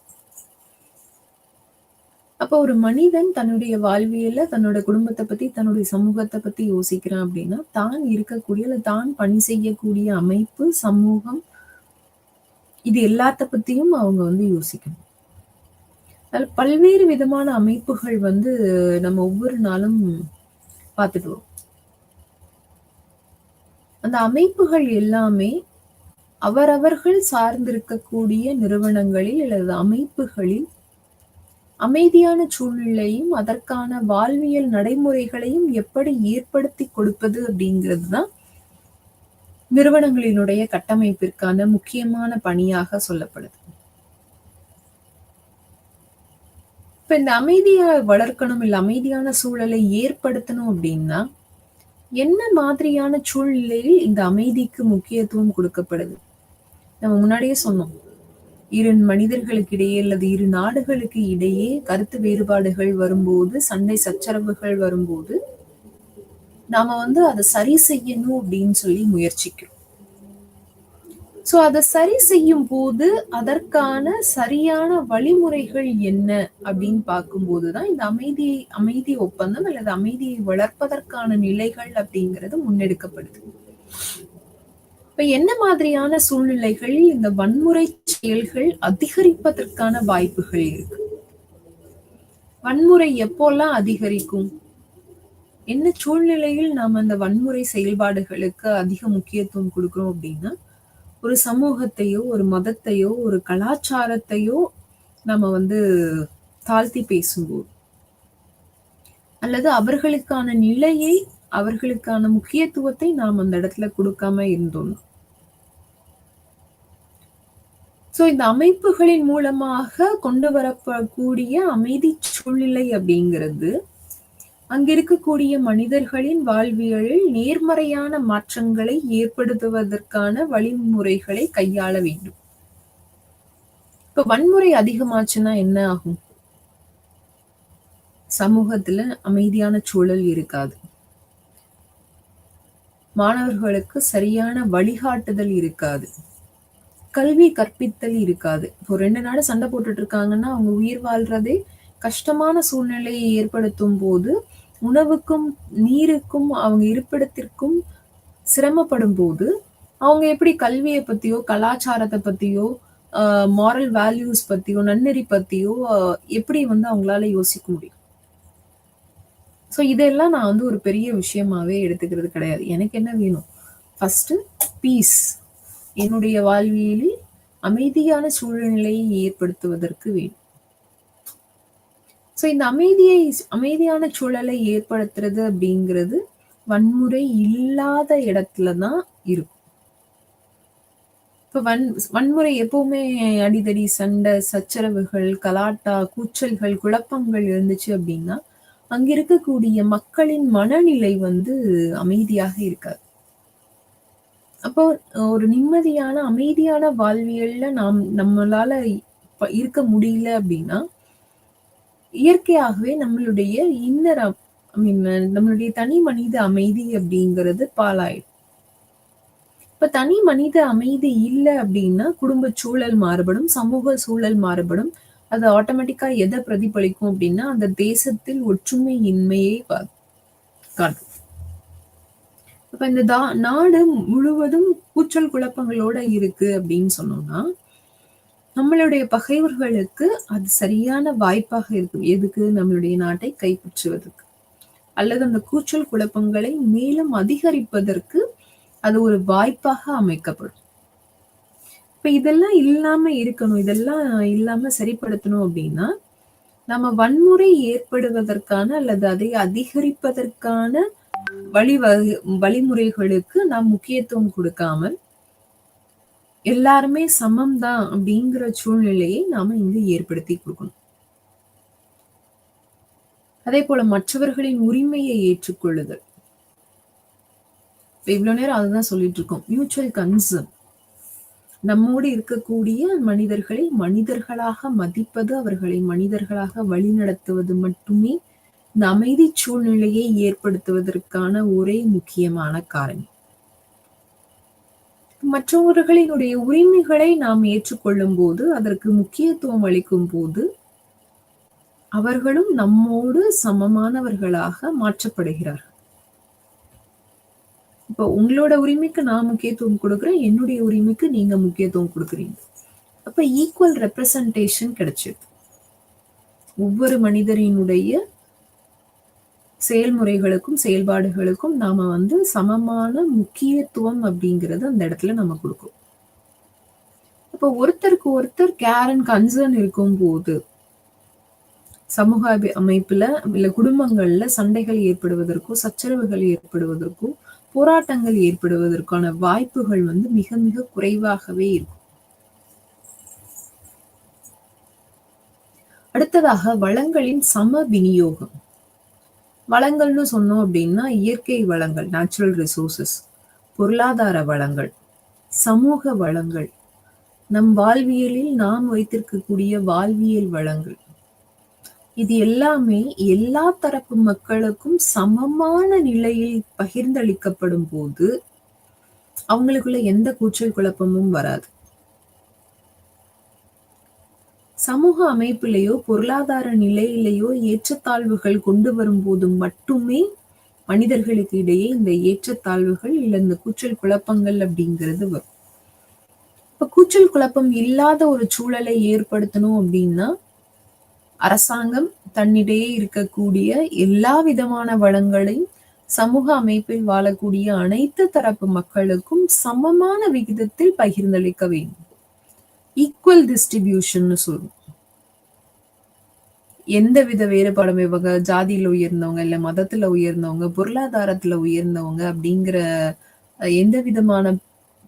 அப்போ ஒரு மனிதன் தன்னுடைய வாழ்வியல்ல தன்னோட குடும்பத்த பத்தி, தன்னுடைய சமூகத்த பத்தி யோசிக்கிறான் அப்படின்னா, தான் இருக்கக்கூடிய இல்ல தான் பணி செய்யக்கூடிய அமைப்பு, சமூகம் இது எல்லாத்த பத்தியும் அவங்க வந்து யோசிக்கணும். அதுல பல்வேறு விதமான அமைப்புகள் வந்து நம்ம ஒவ்வொரு நாளும் பார்த்துட்டு வரோம். அந்த அமைப்புகள் எல்லாமே அவரவர்கள் சார்ந்திருக்கக்கூடிய நிறுவனங்களில் அல்லது அமைப்புகளில் அமைதியான சூழ்நிலையும், அதற்கான வாழ்வியல் நடைமுறைகளையும் எப்படி ஏற்படுத்தி கொடுப்பது அப்படிங்கிறது தான் நிறுவனங்களினுடைய கட்டமைப்பிற்கான முக்கியமான பணியாக சொல்லப்படுது. இப்ப இந்த அமைதியை வளர்க்கணும், இல்ல அமைதியான சூழலை ஏற்படுத்தணும் அப்படின்னா, என்ன மாதிரியான சூழ்நிலையில் இந்த அமைதிக்கு முக்கியத்துவம் கொடுக்கப்படுது? நம்ம முன்னாடியே சொன்னோம். இரு மனிதர்களுக்கு இடையே அல்லது இரு நாடுகளுக்கு இடையே கருத்து வேறுபாடுகள் வரும்போது, சண்டை சச்சரவுகள் வரும்போது, நாம வந்து அதை சரி செய்யணும் அப்படின்னு சொல்லி முயற்சிக்கிறோம். சோ அதை சரி செய்யும் போது அதற்கான சரியான வழிமுறைகள் என்ன அப்படின்னு பார்க்கும்போதுதான் இந்த அமைதி ஒப்பந்தம் அல்லது அமைதியை வளர்ப்பதற்கான நிலைகள் அப்படிங்கிறது முன்னெடுக்கப்படுது. இப்ப என்ன மாதிரியான சூழ்நிலைகளில் இந்த வன்முறை செயல்கள் அதிகரிப்பதற்கான வாய்ப்புகள் இருக்கு? வன்முறை எப்போல்லாம் அதிகரிக்கும்? என்ன சூழ்நிலையில் நாம அந்த வன்முறை செயல்பாடுகளுக்கு அதிக முக்கியத்துவம் கொடுக்கிறோம் அப்படின்னா, ஒரு சமூகத்தையோ, ஒரு மதத்தையோ, ஒரு கலாச்சாரத்தையோ நம்ம வந்து தாழ்த்தி பேசும்போது, அல்லது அவர்களுக்கான நிலையை, அவர்களுக்கான முக்கியத்துவத்தை நாம் அந்த இடத்துல கொடுக்காம இருந்தோம். சோ இந்த அமைப்புகளின் மூலமாக கொண்டு வரப்படக்கூடிய அமைதி சூழ்நிலை அப்படிங்கிறது அங்க இருக்கக்கூடிய மனிதர்களின் வாழ்வியலில் நேர்மறையான மாற்றங்களை ஏற்படுத்துவதற்கான வழிமுறைகளை கையாள வேண்டும். இப்ப வன்முறை அதிகமாச்சுன்னா என்ன ஆகும்? சமூகத்துல அமைதியான சூழல் இருக்காது. மாணவர்களுக்கு சரியான வழிகாட்டுதல் இருக்காது. கல்வி கற்பித்தல் இருக்காது. இப்போ 2 நாடு சண்டை போட்டுட்டு இருக்காங்கன்னா அவங்க உயிர் வாழ்றதே கஷ்டமான சூழ்நிலையை ஏற்படுத்தும் போது, உணவுக்கும் நீருக்கும் அவங்க இருப்பிடத்திற்கும் சிரமப்படும் போது, அவங்க எப்படி கல்வியை பத்தியோ, கலாச்சாரத்தை பத்தியோ, மாரல் வேல்யூஸ் பத்தியோ, நன்னெறி பத்தியோ எப்படி வந்து அவங்களால யோசிக்க முடியும்? சோ இதெல்லாம் நான் வந்து ஒரு பெரிய விஷயமாவே எடுத்துக்கிறது கிடையாது. எனக்கு என்ன வேணும்? First peace. என்னுடைய வாழ்வியலில் அமைதியான சூழ்நிலையை ஏற்படுத்துவதற்கு வேணும். சோ இந்த அமைதியான சூழலை ஏற்படுத்துறது அப்படிங்கிறது வன்முறை இல்லாத இடத்துலதான் இருக்கும். இப்ப வன்முறை எப்பவுமே அடிதடி, சண்டை, சச்சரவுகள், கலாட்டா, கூச்சல்கள், குழப்பங்கள் இருந்துச்சு அப்படின்னா, அங்க இருக்கக்கூடிய மக்களின் மனநிலை வந்து அமைதியாக இருக்காது. அப்போ ஒரு நிம்மதியான, அமைதியான வாழ்வியல்ல நம்மளால இருக்க முடியல அப்படின்னா, இயற்கையாகவே நம்மளுடைய நம்மளுடைய தனி மனித அமைதி அப்படிங்கிறது பாழாயிடும். இப்ப தனி மனித அமைதி இல்லை அப்படின்னா குடும்ப சூழல் மாறுபடும், சமூக சூழல் மாறுபடும். அது ஆட்டோமேட்டிக்கா எதை பிரதிபலிக்கும் அப்படின்னா அந்த தேசத்தில் ஒற்றுமை இன்மையை காட்டும். அப்ப இந்த நாடு முழுவதும் கூச்சல் குழப்பங்களோட இருக்கு அப்படின்னு சொன்னோம்னா, நம்மளுடைய பகைவர்களுக்கு அது சரியான வாய்ப்பாக இருக்கும். எதுக்கு? நம்மளுடைய நாட்டை கைப்பற்றுவதற்கு, அல்லது அந்த கூச்சல் குழப்பங்களை மேலும் அதிகரிப்பதற்கு அது ஒரு வாய்ப்பாக அமைக்கப்படும். இப்ப இதெல்லாம் இல்லாம இருக்கணும், இதெல்லாம் இல்லாம சரிப்படுத்தணும் அப்படின்னா, நம்ம வன்முறை ஏற்படுவதற்கான அல்லது அதை அதிகரிப்பதற்கான வழிமுறைகளுக்கு நாம் முக்கியத்துவம் கொடுக்காமல், எல்லாருமே சமம் தான் அப்படிங்கிற சூழ்நிலையை நாம இங்கு ஏற்படுத்தி கொடுக்கணும். அதே போல மற்றவர்களின் உரிமையை ஏற்றுக்கொள்ளுதல். இவ்வளவு நேரம் அதுதான் சொல்லிட்டு இருக்கோம். Mutual concern. நம்மோடு இருக்கக்கூடிய மனிதர்களை மனிதர்களாக மதிப்பது, அவர்களை மனிதர்களாக வழிநடத்துவது மட்டுமே இந்த அமைதி சூழ்நிலையை ஏற்படுத்துவதற்கான ஒரே முக்கியமான காரணி. மற்றவர்களினுடைய உரிமைகளை நாம் ஏற்றுக்கொள்ளும் போது, அதற்கு முக்கியத்துவம் அளிக்கும் போது, அவர்களும் நம்மோடு சமமானவர்களாக மாற்றப்படுகிறார்கள். இப்போ உங்களோட உரிமைக்கு நான் முக்கியத்துவம் கொடுக்குறேன், என்னுடைய உரிமைக்கு நீங்க முக்கியத்துவம் கொடுக்குறீங்க. அப்ப ஈக்குவல் ரெப்ரசன்டேஷன் கிடைச்சிது. ஒவ்வொரு மனிதரினுடைய செயல்முறைகளுக்கும் செயல்பாடுகளுக்கும் நாம சமமான முக்கியத்துவம் அப்படிங்கறது அந்த இடத்துல நம்ம கொடுக்கிறோம். அப்ப ஒருத்தருக்கு ஒருத்தர் கேர் அண்ட் கன்சர்ன் இருக்கும் போது சமூக அமைப்புல இல்ல குடும்பங்கள்ல சண்டைகள் ஏற்படுவதற்கோ சச்சரவுகள் ஏற்படுவதற்கோ போராட்டங்கள் ஏற்படுவதற்கான வாய்ப்புகள் மிக மிக குறைவாகவே இருக்கும். அடுத்ததாக வளங்களின் சம விநியோகம். வளங்கள்னு சொன்னோம் அப்படின்னா இயற்கை வளங்கள், நேச்சுரல் ரிசோர்சஸ், பொருளாதார வளங்கள், சமூக வளங்கள், நம் வாழ்வியலில் நாம் வைத்திருக்கக்கூடிய வாழ்வியல் வளங்கள், இது எல்லாமே எல்லா தரப்பு மக்களுக்கும் சமமான நிலையில் பகிர்ந்தளிக்கப்படும் போது அவங்களுக்குள்ள எந்த கூச்சல் குழப்பமும் வராது. சமூக அமைப்பிலேயோ பொருளாதார நிலையிலேயோ ஏற்றத்தாழ்வுகள் கொண்டு வரும்போது மட்டுமே மனிதர்களுக்கு இடையே இந்த ஏற்றத்தாழ்வுகள் இல்ல இந்த கூச்சல் குழப்பங்கள் அப்படிங்கிறது வரும். இப்ப கூச்சல் குழப்பம் இல்லாத ஒரு சூழலை ஏற்படுத்தணும் அப்படின்னா அரசாங்கம் தன்னிடையே இருக்கக்கூடிய எல்லா விதமான வளங்களையும் சமூக அமைப்பில் வாழக்கூடிய அனைத்து தரப்பு மக்களுக்கும் சமமான விகிதத்தில் பகிர்ந்தளிக்க வேண்டும். ஈக்குவல் டிஸ்ட்ரிபியூஷன் சொல்லுவோம். எந்தவித வேறுபாடும் இவங்க ஜாதியில உயர்ந்தவங்க இல்ல மதத்துல உயர்ந்தவங்க பொருளாதாரத்துல உயர்ந்தவங்க அப்படிங்கிற எந்த விதமான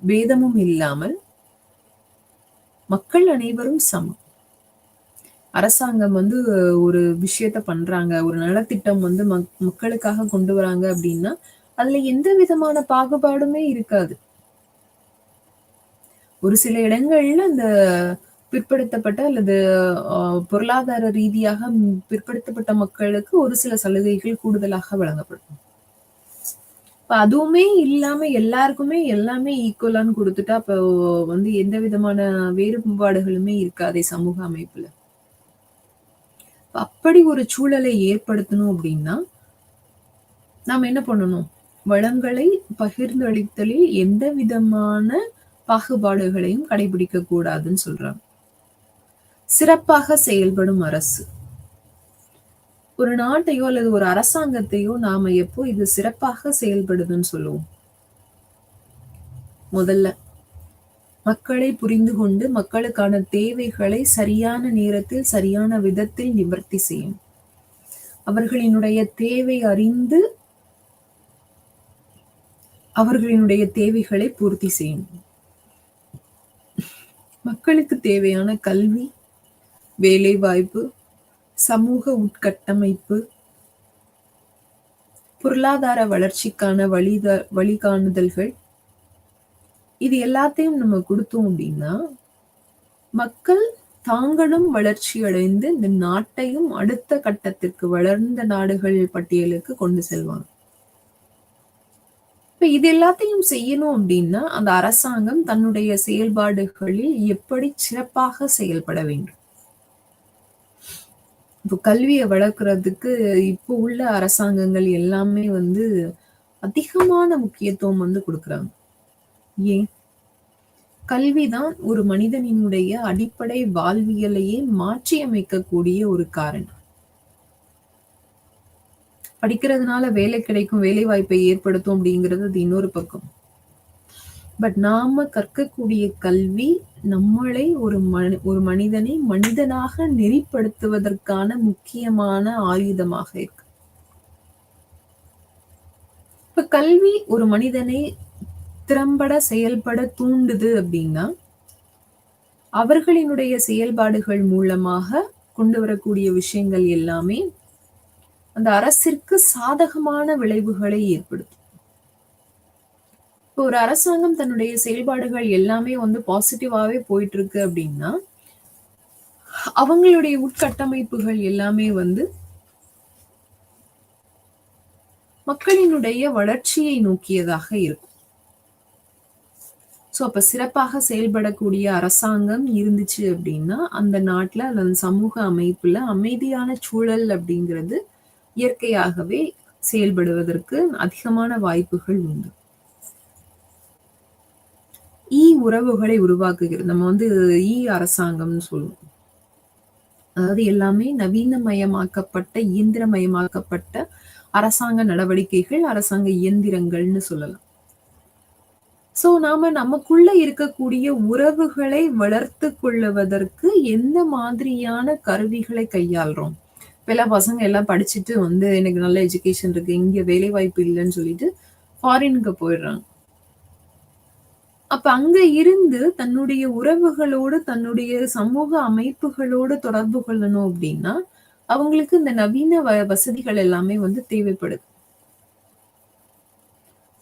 பேதமும் இல்லாமல் மக்கள் அனைவரும் சமம். அரசாங்கம் ஒரு விஷயத்த பண்றாங்க, ஒரு நலத்திட்டம் மக்களுக்காக கொண்டு வராங்க அப்படின்னா அதுல எந்த விதமான பாகுபாடுமே இருக்காது. ஒரு சில இடங்கள்ல அந்த பிற்படுத்தப்பட்ட அல்லது பொருளாதார ரீதியாக பிற்படுத்தப்பட்ட மக்களுக்கு ஒரு சில சலுகைகள் கூடுதலாக வழங்கப்படும். அதுவுமே இல்லாம எல்லாருக்குமே எல்லாமே ஈக்குவலான்னு கொடுத்துட்டா அப்போ எந்த விதமான வேறுபாடுகளுமே இருக்காதே சமூக அமைப்புல. அப்படி ஒரு சூழலை ஏற்படுத்தணும் அப்படின்னா நாம் என்ன பண்ணணும்? வளங்களை பகிர்ந்தளித்தலில் எந்த விதமான பாகுபாடுகளையும் கடைபிடிக்க கூடாதுன்னு சொல்றாங்க. சிறப்பாக செயல்படும் அரசு. ஒரு நாட்டையோ அல்லது ஒரு அரசாங்கத்தையோ நாம எப்போ இது சிறப்பாக செயல்படுதுன்னு சொல்லுவோம்? முதல்ல மக்களை புரிந்து கொண்டு மக்களுக்கான தேவைகளை சரியான நேரத்தில் சரியான விதத்தில் நிவர்த்தி செய்யும். அவர்களினுடைய தேவை அறிந்து அவர்களினுடைய தேவைகளை பூர்த்தி செய்யும். மக்களுக்கு தேவையான கல்வி, வேலை வாய்ப்பு, சமூக உட்கட்டமைப்பு, பொருளாதார வளர்ச்சிக்கான வழிகாணுதல்கள், இது எல்லாத்தையும் நம்ம கொடுத்தோம் அப்படின்னா மக்கள் தாங்களும் வளர்ச்சி அடைந்து இந்த நாட்டையும் அடுத்த கட்டத்திற்கு வளர்ந்த நாடுகள் பட்டியலுக்கு கொண்டு செல்வாங்க. இப்ப இது எல்லாத்தையும் செய்யணும் அப்படின்னா அந்த அரசாங்கம் தன்னுடைய செயல்பாடுகளில் எப்படி சிறப்பாக செயல்பட வேண்டும். இப்போ கல்வியை வளர்க்கறதுக்கு இப்போ உள்ள அரசாங்கங்கள் எல்லாமே அதிகமான முக்கியத்துவம் கொடுக்குறாங்க. ஏன்? கல்விதான் ஒரு மனிதனினுடைய அடிப்படை வாழ்வியலையே மாற்றி அமைக்கக்கூடிய ஒரு காரணம். படிக்கிறதுனால வேலை கிடைக்கும், வேலை வாய்ப்பை ஏற்படுத்தும் அப்படிங்கிறது அது இன்னொரு பக்கம். பட் நாம கற்கக்கூடிய கல்வி நம்மளை ஒரு மனிதனை மனிதனாக நெறிப்படுத்துவதற்கான முக்கியமான ஆயுதமாக இருக்கு. இப்ப கல்வி ஒரு மனிதனை திறம்பட செயல்பட தூண்டுது அப்படின்னா அவர்களினுடைய செயல்பாடுகள் மூலமாக கொண்டு வரக்கூடிய விஷயங்கள் எல்லாமே அந்த அரசிற்கு சாதகமான விளைவுகளை ஏற்படுத்தும். இப்போ ஒரு அரசாங்கம் தன்னுடைய செயல்பாடுகள் எல்லாமே பாசிட்டிவாவே போயிட்டு இருக்கு அப்படின்னா அவங்களுடைய உட்கட்டமைப்புகள் எல்லாமே மக்களினுடைய வளர்ச்சியை நோக்கியதாக இருக்கும். ஸோ அப்ப சிறப்பாக செயல்படக்கூடிய அரசாங்கம் இருந்துச்சு அப்படின்னா, அந்த நாட்ல அந்த சமூக அமைப்புல அமைதியான சூழல் அப்படிங்கிறது இயற்கையாகவே செயல்படுவதற்கு அதிகமான வாய்ப்புகள் உண்டு. உறவுகளை உருவாக்குகிறது. நம்ம வந்து அரசாங்கம்னு சொல்லுவோம். அதாவது எல்லாமே நவீனமயமாக்கப்பட்ட, இயந்திரமயமாக்கப்பட்ட அரசாங்க நடவடிக்கைகள், அரசாங்க இயந்திரங்கள்னு சொல்லலாம். ஸோ நாம நமக்குள்ள இருக்கக்கூடிய உறவுகளை வளர்த்துக் கொள்ளுவதற்கு எந்த மாதிரியான கருவிகளை கையாள்றோம்? இப்பல்லாம் பசங்க எல்லாம் படிச்சுட்டு வந்து எனக்கு நல்ல எஜுகேஷன் இருக்கு, இங்க வேலைவாய்ப்பு இல்லன்னு சொல்லிட்டு ஃபாரினுக்கு போயிடுறாங்க. அப்ப அங்க இருந்து தன்னுடைய உறவுகளோடு, தன்னுடைய சமூக அமைப்புகளோடு தொடர்பு கொள்ளணும் அப்டின்னா, அவங்களுக்கு இந்த நவீன வசதிகள் எல்லாமே வந்து தேவைப்படுது.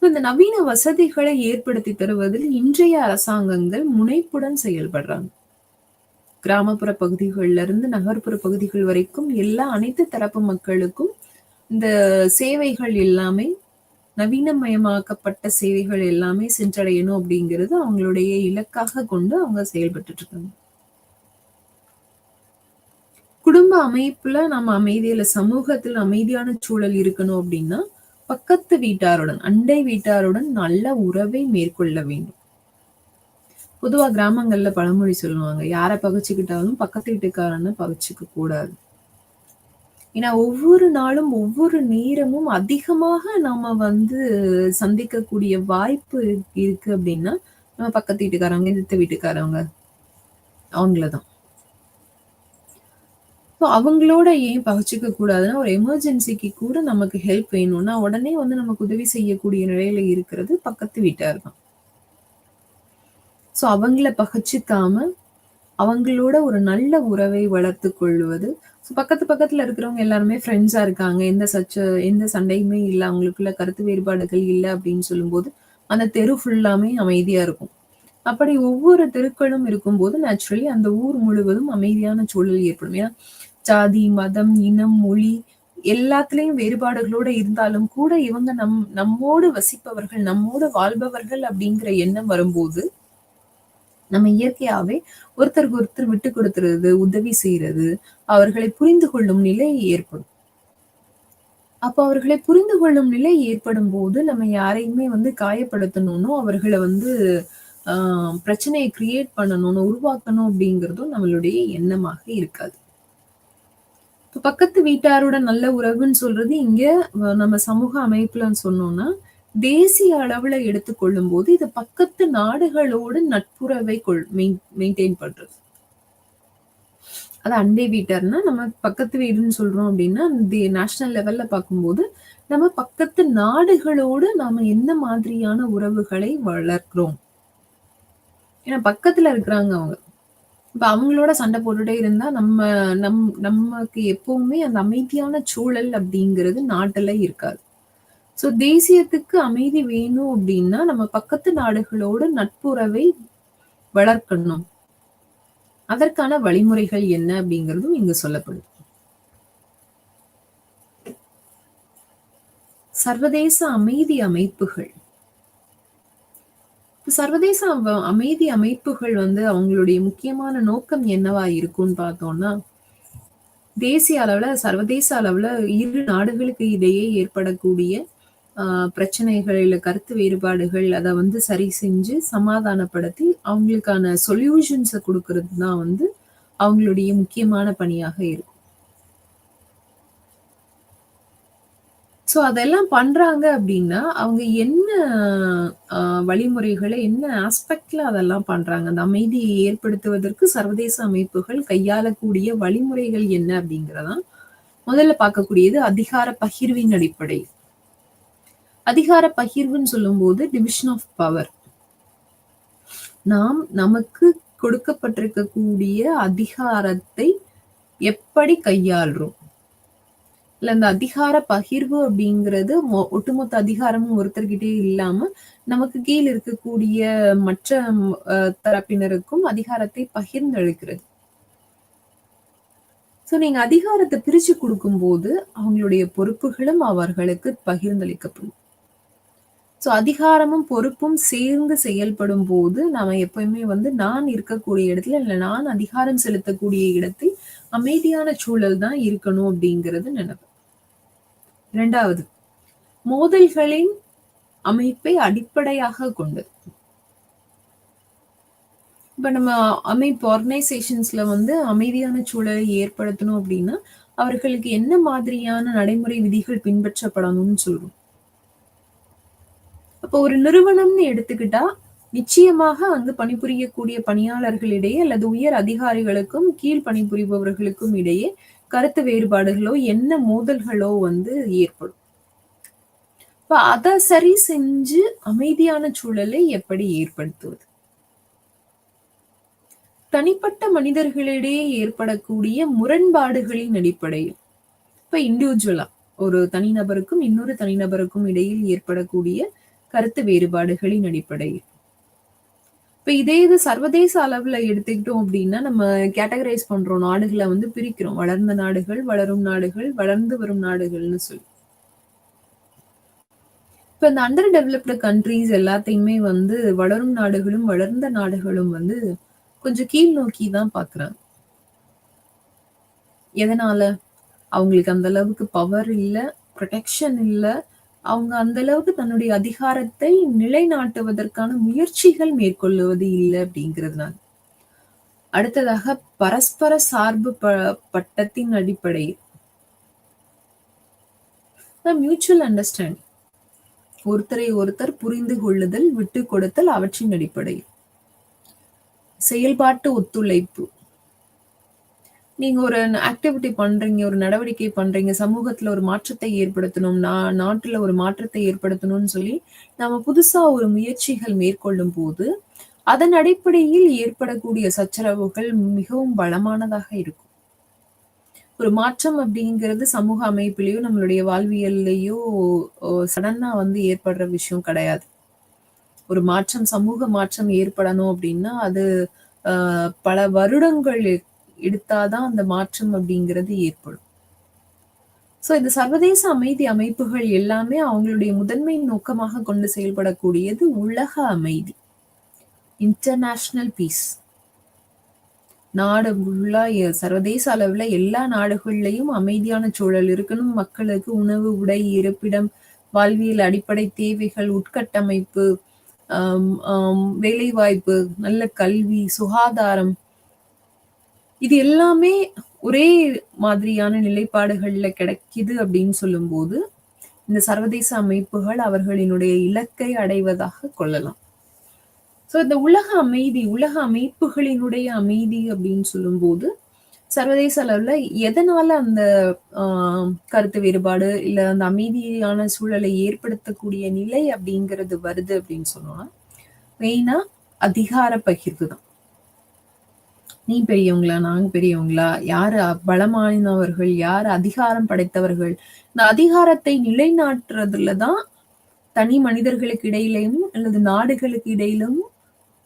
இந்த நவீன வசதிகளை ஏற்படுத்தி தருவதில் இன்றைய அரசாங்கங்கள் முனைப்புடன் செயல்படுறாங்க. கிராமப்புற பகுதிகள்ல இருந்து நகர்ப்புற பகுதிகள் வரைக்கும் அனைத்து தரப்பு மக்களுக்கும் இந்த சேவைகள் எல்லாமே நவீனமயமாக்கப்பட்ட சேவைகள் எல்லாமே சென்றடையணும் அப்படிங்கிறது அவங்களுடைய இலக்காக கொண்டு அவங்க செயல்பட்டுட்டு இருக்காங்க. குடும்ப அமைப்புல நம்ம அமைதியில சமூகத்தில் அமைதியான சூழல் இருக்கணும் அப்படின்னா, பக்கத்து வீட்டாருடன், அண்டை வீட்டாருடன் நல்ல உறவை மேற்கொள்ள வேண்டும். பொதுவா கிராமங்கள்ல பழமொழி சொல்லுவாங்க. யார பகைச்சுக்கிட்டாலும் பக்கத்து வீட்டுக்காரன பகைச்சுக்க கூடாது. ஏன்னா ஒவ்வொரு நாளும், ஒவ்வொரு நேரமும் அதிகமாக நாம வந்து சந்திக்கக்கூடிய வாய்ப்பு இருக்கு அப்படின்னா, நம்ம பக்கத்து வீட்டுக்காரவங்க, எதிர்த்த வீட்டுக்காரவங்க அவங்கள தான். ஸோ அவங்களோட ஏன் பகிச்சுக்க கூடாதுன்னா, ஒரு எமர்ஜென்சிக்கு கூட நமக்கு ஹெல்ப் வேணும்னா, உடனே வந்து நமக்கு உதவி செய்யக்கூடிய நிலையில இருக்கிறது பக்கத்து வீட்டார் தான். ஸோ அவங்கள பகச்சுக்காம, அவங்களோட ஒரு நல்ல உறவை வளர்த்துக் கொள்வது. ஸோ பக்கத்து பக்கத்துல இருக்கிறவங்க எல்லாருமே ஃப்ரெண்ட்ஸா இருக்காங்க. எந்த சண்டையுமே இல்ல. அவங்களுக்குள்ள கருத்து வேறுபாடுகள் இல்ல அப்படின்னு சொல்லும்போது, அந்த தெரு ஃபுல்லாமே அமைதியா இருக்கும். அப்படி ஒவ்வொரு தெருக்களும் இருக்கும்போது, நேச்சுரலி அந்த ஊர் முழுவதும் அமைதியான சூழல் ஏற்படும். ஏன்னா, ஜாதி, மதம், இனம், மொழி எல்லாத்துலயும் வேறுபாடுகளோட இருந்தாலும் கூட, இவங்க நம்மோடு வசிப்பவர்கள், நம்மோடு வாழ்பவர்கள் அப்படிங்கிற எண்ணம் வரும்போது, நம்ம இயற்கையாவே ஒருத்தருக்கு ஒருத்தர் விட்டு கொடுத்துறது, உதவி செய்றது, அவர்களை புரிந்து கொள்ளும் நிலை ஏற்படும். அப்ப அவர்களை புரிந்து கொள்ளும் நிலை ஏற்படும்போது, நம்ம யாரையுமே வந்து காயப்படுத்தணும்னோ, அவர்கள வந்து ஆ பிரச்சனைய கிரியேட் பண்ணணும்னு, உருவாக்கணும் அப்படிங்கிறதும் நம்மளுடைய எண்ணமாக இருக்காது. இப்ப பக்கத்து வீட்டாரோட நல்ல உறவுன்னு சொல்றது இங்க நம்ம சமூக அமைப்புல சொன்னோம்னா, தேசிய அளவுல எடுத்துக்கொள்ளும்போது, இது பக்கத்து நாடுகளோடு நட்புறவை மெயின்டெயின் பண்றது. அது அண்டை வீட்டார்னா, நம்ம பக்கத்து வீடுன்னு சொல்றோம் அப்படின்னா, நேஷனல் லெவல்ல பார்க்கும்போது, நம்ம பக்கத்து நாடுகளோடு நாம என்ன மாதிரியான உறவுகளை வளர்க்கிறோம். ஏன்னா பக்கத்துல இருக்கிறாங்க அவங்க. இப்ப அவங்களோட சண்டை போட்டுட்டே இருந்தா, நமக்கு எப்பவுமே அந்த அமைதியான சூழல் அப்படிங்கிறது நாட்டுல இருக்காது. ஸோ தேசியத்துக்கு அமைதி வேணும் அப்படின்னா, நம்ம பக்கத்து நாடுகளோடு நட்புறவை வளர்க்கணும். அதற்கான வழிமுறைகள் என்ன அப்படிங்கிறதும் இங்க சொல்லப்படுது. சர்வதேச அமைதி அமைப்புகள். சர்வதேச அமைதி அமைப்புகள் வந்து அவங்களுடைய முக்கியமான நோக்கம் என்னவா இருக்கும்னு பார்த்தோம்னா, தேசிய அளவுல, சர்வதேச அளவுல இரு நாடுகளுக்கு இடையே ஏற்படக்கூடிய பிரச்சனைகள், இல்ல கருத்து வேறுபாடுகள் அத வந்து சரி செஞ்சு சமாதானப்படுத்தி, அவங்களுக்கான சொல்யூஷன்ஸ குடுக்கறது தான் வந்து அவங்களுடைய முக்கியமான பணியாக இருக்கும். ஸோ அதெல்லாம் பண்றாங்க அப்டின்னா, அவங்க என்ன அ வழிமுறைகள என்ன ஆஸ்பெக்ட்ல அதெல்லாம் பண்றாங்க? அந்த அமைதியை ஏற்படுத்துவதற்கு சர்வதேச அமைப்புகள் கையாளக்கூடிய வழிமுறைகள் என்ன அப்டிங்கிறதான் முதல்ல பார்க்கக்கூடியது அதிகார பகிர்வின் அடிப்படை. அதிகார பகிர்வுன்னு சொல்லும்போது டிவிஷன் ஆஃப் பவர். நமக்கு கொடுக்கப்பட்டிருக்கக்கூடிய அதிகாரத்தை எப்படி கையாள்றோம்? இல்ல இந்த அதிகார பகிர்வு அப்படிங்கிறது ஒட்டுமொத்த அதிகாரமும் ஒருத்தர்கிட்டயே இல்லாம, நமக்கு கீழ் இருக்கக்கூடிய மற்ற தரப்பினருக்கும் அதிகாரத்தை பகிர்ந்தளிக்கிறது. ஸோ நீங்க அதிகாரத்த பிரிச்சு குடுக்கும்போது, அவங்களுடைய பொறுப்புகளும் அவர்களுக்கு பகிர்ந்தளிக்கப்படும். ஸோ அதிகாரமும் பொறுப்பும் சேர்ந்து செயல்படும் போது நாம எப்பயுமே வந்து நான் இருக்கக்கூடிய இடத்துல இல்ல நான் அதிகாரம் செலுத்தக்கூடிய இடத்தில் அமைதியான சூழல் தான் இருக்கணும் அப்படிங்கிறது நினைப்பேன். 2வது, மோதல்களின் அமைப்பை அடிப்படையாக கொண்டது. இப்ப நம்ம அமைப்பு ஆர்கனைசேஷன்ஸ்ல வந்து அமைதியான சூழலை ஏற்படுத்தணும் அப்படின்னா, அவர்களுக்கு என்ன மாதிரியான நடைமுறை விதிகள் பின்பற்றப்படணும்னு சொல்றோம். அப்போ ஒரு நிறுவனம்னு எடுத்துக்கிட்டா, நிச்சயமாக அங்கு பணிபுரியக்கூடிய பணியாளர்களிடையே அல்லது உயர் அதிகாரிகளுக்கும், கீழ் பணிபுரிபவர்களுக்கும் இடையே கருத்து வேறுபாடுகளோ, என்ன மோதல்களோ வந்து ஏற்படும். இப்ப அத சரி செஞ்சு அமைதியான சூழலை எப்படி ஏற்படுத்துவது? தனிப்பட்ட மனிதர்களிடையே ஏற்படக்கூடிய முரண்பாடுகளின் அடிப்படையில், இப்ப இண்டிவிஜுவலா ஒரு தனிநபருக்கும், இன்னொரு தனிநபருக்கும் இடையில் ஏற்படக்கூடிய கருத்து வேறுபாடுகளின் அடிப்படையில். இப்ப இதே இது சர்வதேச அளவுல எடுத்துக்கிட்டோம் அப்படின்னா, நம்ம கேட்டகரைஸ் பண்றோம். நாடுகள வந்து பிரிக்கிறோம். வளர்ந்த நாடுகள், வளரும் நாடுகள், வளர்ந்து வரும் நாடுகள்னு சொல்லி. இப்ப இந்த அண்டர் டெவலப்டு கண்ட்ரீஸ் எல்லாத்தையுமே வந்து வளரும் நாடுகளும், வளர்ந்த நாடுகளும் வந்து கொஞ்சம் கீழ் நோக்கி தான் பார்க்குறாங்க. எதனால? அவங்களுக்கு அந்த அளவுக்கு பவர் இல்ல, புரொடெக்ஷன் இல்ல. அவங்க அந்த அளவுக்கு தன்னுடைய அதிகாரத்தை நிலைநாட்டுவதற்கான முயற்சிகள் மேற்கொள்ளுவது இல்ல அப்படிங்கிறதுனால. அடுத்ததாக பரஸ்பர சார்பு பட்டத்தின் அடிப்படையில். Mutual understanding. ஒருத்தரை ஒருத்தர் புரிந்து கொள்ளுதல், விட்டுக் கொடுத்தல் அவற்றின் அடிப்படையில். செயல்பாட்டு ஒத்துழைப்பு. நீங்க ஒரு ஆக்டிவிட்டி பண்றீங்க, ஒரு நடவடிக்கை பண்றீங்க, சமூகத்துல ஒரு மாற்றத்தை ஏற்படுத்தணும், நாட்டுல ஒரு மாற்றத்தை ஏற்படுத்தணும்னு சொல்லி, நாம புதுசா ஒரு முயற்சிகள் மேற்கொள்ளும் போது, அதன் அடிப்படையில் ஏற்படக்கூடிய சச்சரவுகள் மிகவும் பலமானதாக இருக்கும். ஒரு மாற்றம் அப்படிங்கிறது சமூக அமைப்பிலேயோ, நம்மளுடைய வாழ்வியல்லயோ சடனா வந்து ஏற்படுற விஷயம் கிடையாது. ஒரு மாற்றம், சமூக மாற்றம் ஏற்படணும் அப்படின்னா, அது பல வருடங்கள் எடுத்தாதான் அந்த மாற்றம் அப்படிங்கிறது ஏற்படும். சோ இந்த சர்வதேச அமைதி அமைப்புகள் எல்லாமே அவங்களுடைய முதன்மை நோக்கமாக கொண்டு செயல்படக்கூடியது உலக அமைதி. International peace. நாடு ஃபுல்லா சர்வதேச அளவுல எல்லா நாடுகள்லயும் அமைதியான சூழல் இருக்கணும். மக்களுக்கு உணவு, உடை, இருப்பிடம், வாழ்வியல் அடிப்படை தேவைகள், உட்கட்டமைப்பு, வேலைவாய்ப்பு, நல்ல கல்வி, சுகாதாரம், இது எல்லாமே ஒரே மாதிரியான நிலைப்பாடுகள்ல கிடைக்குது அப்படின்னு சொல்லும்போது, இந்த சர்வதேச அமைப்புகள் அவர்களினுடைய இலக்கை அடைவதாக கொள்ளலாம். சோ இந்த உலக அமைதி, உலக அமைப்புகளினுடைய அமைதி அப்படின்னு சொல்லும்போது, சர்வதேச அளவுல எதனால அந்த கருத்து வேறுபாடு இல்ல அந்த அமைதியான சூழலை ஏற்படுத்தக்கூடிய நிலை அப்படிங்கிறது வருது அப்படின்னு சொன்னோம்னா, மெயினா அதிகார பகிர்வு தான். நீ பெரியவங்களா? நாங்க பெரியவங்களா? யாரு பலமானவர்கள்? யார் அதிகாரம் படைத்தவர்கள்? இந்த அதிகாரத்தை நிலைநாட்டுறதுல தான் தனி மனிதர்களுக்கு இடையிலும் அல்லது நாடுகளுக்கு இடையிலும்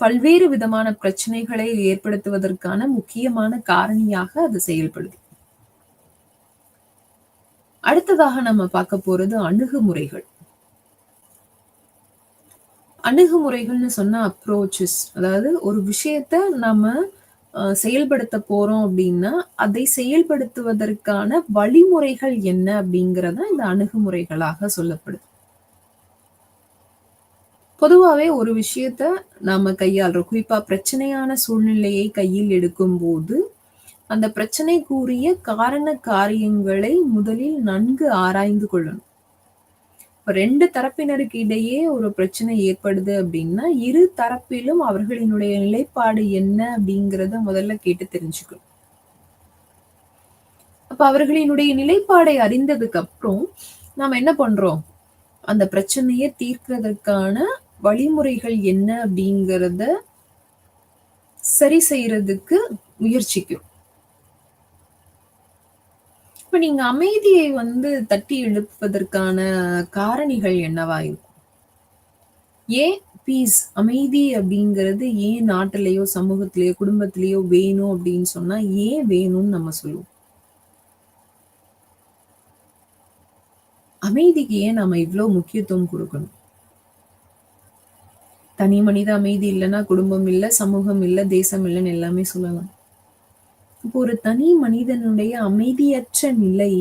பல்வேறு விதமான பிரச்சனைகளை ஏற்படுத்துவதற்கான முக்கியமான காரணியாக அது செயல்படுது. அடுத்ததாக நம்ம பார்க்க போறது அணுகுமுறைகள். அணுகுமுறைகள்னு சொன்னா அப்ரோச்சஸ். அதாவது ஒரு விஷயத்த நம்ம செயல்படுத்த போறோம் அப்படின்னா, அதை செயல்படுத்துவதற்கான வழிமுறைகள் என்ன அப்படிங்கிறத இந்த அணுகுமுறைகளாக சொல்லப்படுது. பொதுவாவே ஒரு விஷயத்த நாம கையாளுறோம். குறிப்பா பிரச்சனையான சூழ்நிலையை கையில் எடுக்கும்போது, அந்த பிரச்சனைக்குரிய காரண காரியங்களை முதலில் நன்கு ஆராய்ந்து கொள்ளணும். இப்ப 2 தரப்பினருக்கு இடையே ஒரு பிரச்சனை ஏற்படுது அப்படின்னா, இரு தரப்பிலும் அவர்களினுடைய நிலைப்பாடு என்ன அப்படிங்கிறத முதல்ல கேட்டு தெரிஞ்சுக்கணும். அப்ப அவர்களினுடைய நிலைப்பாடை அறிந்ததுக்கு அப்புறம், நாம என்ன பண்றோம்? அந்த பிரச்சனைய தீர்க்கிறதற்கான வழிமுறைகள் என்ன அப்படிங்கிறத சரி செய்யறதுக்கு முயற்சிக்கும். இப்ப நீங்க அமைதியை வந்து தட்டி எழுப்புவதற்கான காரணிகள் என்னவா இருக்கும்? ஏன் பீஸ் அமைதி அப்படிங்கிறது ஏன் நாட்டிலேயோ, சமூகத்திலேயோ, குடும்பத்திலேயோ வேணும் அப்படின்னு சொன்னா, ஏன் வேணும்னு நம்ம சொல்லுவோம்? அமைதிக்கு ஏன் நாம இவ்ளோ முக்கியத்துவம் குடுக்கணும்? தனி மனித அமைதி இல்லைன்னா குடும்பம் இல்லை, சமூகம் இல்லை, தேசம் இல்லைன்னு எல்லாமே சொல்லலாம். இப்போ ஒரு தனி மனிதனுடைய அமைதியற்ற நிலை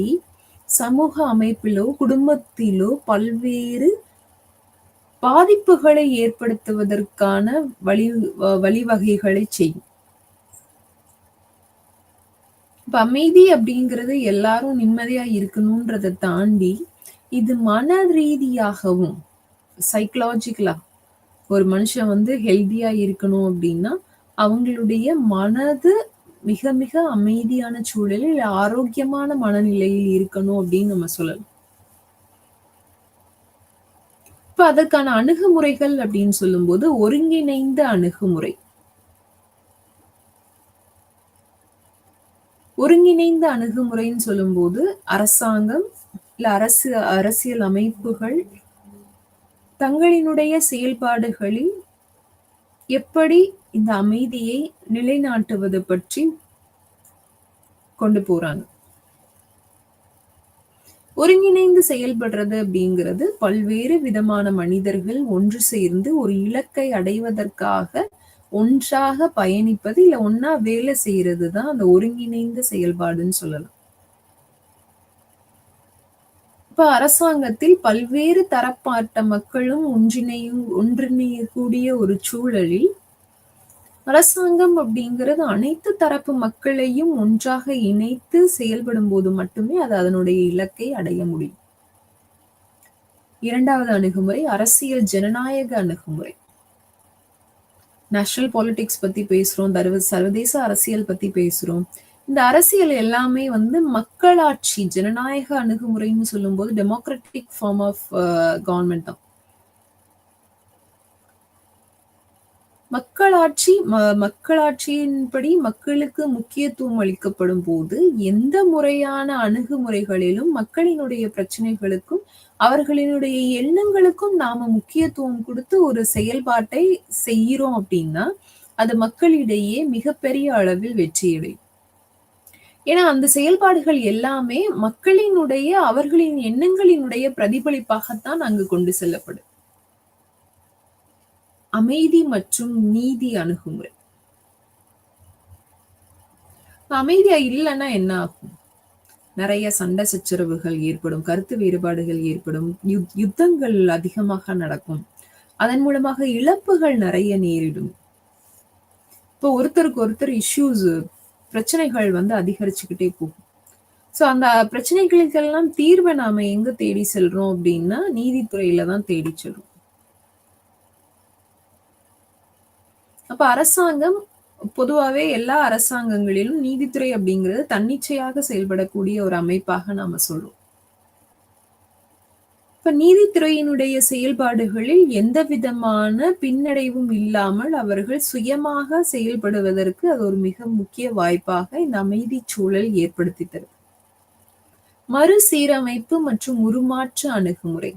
சமூக அமைப்பிலோ குடும்பத்திலோ பல்வேறு பாதிப்புகளை ஏற்படுத்துவதற்கான வழிவகைகளை செய்யும். இப்ப அமைதி அப்படிங்கிறது எல்லாரும் நிம்மதியா இருக்கணும்ன்றதை தாண்டி இது மன ரீதியாகவும் சைக்கலாஜிக்கலா ஒரு மனுஷன் வந்து ஹெல்தியா இருக்கணும் அப்படின்னா அவங்களுடைய மனது மிக மிக அமைதியான சூழலில் ஆரோக்கியமான மனநிலையில் இருக்கணும் அப்படின்னு நம்ம சொல்லலாம். இப்ப அதற்கான அணுகுமுறைகள் அப்படின்னு சொல்லும்போது ஒருங்கிணைந்த அணுகுமுறை. ஒருங்கிணைந்த அணுகுமுறைன்னு சொல்லும்போது அரசாங்கம் இல்ல அரசியல் அமைப்புகள் தங்களினுடைய செயல்பாடுகளில் எப்படி இந்த அமைதியை நிலைநாட்டுவது பற்றி கொண்டு போறாங்க. ஒருங்கிணைந்து செயல்படுறது அப்படிங்கிறது பல்வேறு விதமான மனிதர்கள் ஒன்று சேர்ந்து ஒரு இலக்கை அடைவதற்காக ஒன்றாக பயணிப்பது இல்ல ஒன்னா வேலை செய்யறது தான் அந்த ஒருங்கிணைந்த செயல்பாடுன்னு சொல்லலாம். இப்ப அரசாங்கத்தில் பல்வேறு தரப்பாட்ட மக்களும் ஒன்றிணையக்கூடிய ஒரு சூழலில் அரசாங்கம் அப்படிங்கிறது அனைத்து தரப்பு மக்களையும் ஒன்றாக இணைத்து செயல்படும் போது மட்டுமே அது அதனுடைய இலக்கை அடைய முடியும். இரண்டாவது அணுகுமுறை அரசியல் ஜனநாயக அணுகுமுறை. நேஷனல் பாலிடிக்ஸ் பத்தி பேசுறோம், சர்வதேச அரசியல் பத்தி பேசுறோம். இந்த அரசியல் எல்லாமே வந்து மக்களாட்சி ஜனநாயக அணுகுமுறைன்னு சொல்லும்போது டெமோக்ராட்டிக் ஃபார்ம் ஆஃப் கவர்மெண்ட் தான். மக்களாட்சியின்படி மக்களுக்கு முக்கியத்துவம் அளிக்கப்படும் போது எந்த முறையான அணுகுமுறைகளிலும் மக்களினுடைய பிரச்சனைகளுக்கும் அவர்களினுடைய எண்ணங்களுக்கும் நாம முக்கியத்துவம் கொடுத்து ஒரு செயல்பாட்டை செய்கிறோம் அப்படின்னா அது மக்களிடையே மிகப்பெரிய அளவில் வெற்றியடையும். ஏன்னா அந்த செயல்பாடுகள் எல்லாமே மக்களினுடைய அவர்களின் எண்ணங்களினுடைய பிரதிபலிப்பாகத்தான் அங்கு கொண்டு செல்லப்படும். அமைதி மற்றும் நீதி அணுகுமுறை. அமைதியா இல்லைன்னா என்ன ஆகும்? நிறைய சண்டை சச்சரவுகள் ஏற்படும், கருத்து வேறுபாடுகள் ஏற்படும், யுத்தங்கள் அதிகமாக நடக்கும். அதன் மூலமாக இழப்புகள் நிறைய நேரிடும். இப்போ ஒருத்தருக்கு ஒருத்தர் இஷ்யூஸ் பிரச்சனைகள் வந்து அதிகரிச்சுக்கிட்டே போகும். சோ அந்த பிரச்சனைகளுக்கெல்லாம் தீர்வை நாம எங்க தேடி செல்றோம் அப்படின்னா நீதித்துறையில தான் தேடி செல்றோம். அப்ப அரசாங்கம் பொதுவாவே எல்லா அரசாங்கங்களிலும் நீதித்துறை அப்படிங்கிறது தன்னிச்சையாக செயல்படக்கூடிய ஒரு அமைப்பாக நாம சொல்றோம். இப்ப நீதித்துறையினுடைய செயல்பாடுகளில் எந்த விதமான பின்னடைவும் இல்லாமல் அவர்கள் சுயமாக செயல்படுவதற்கு அது ஒரு மிக முக்கிய வாய்ப்பாக இந்த அமைதி சூழல் ஏற்படுத்தி தருது. மறுசீரமைப்பு மற்றும் உருமாற்ற அணுகுமுறை.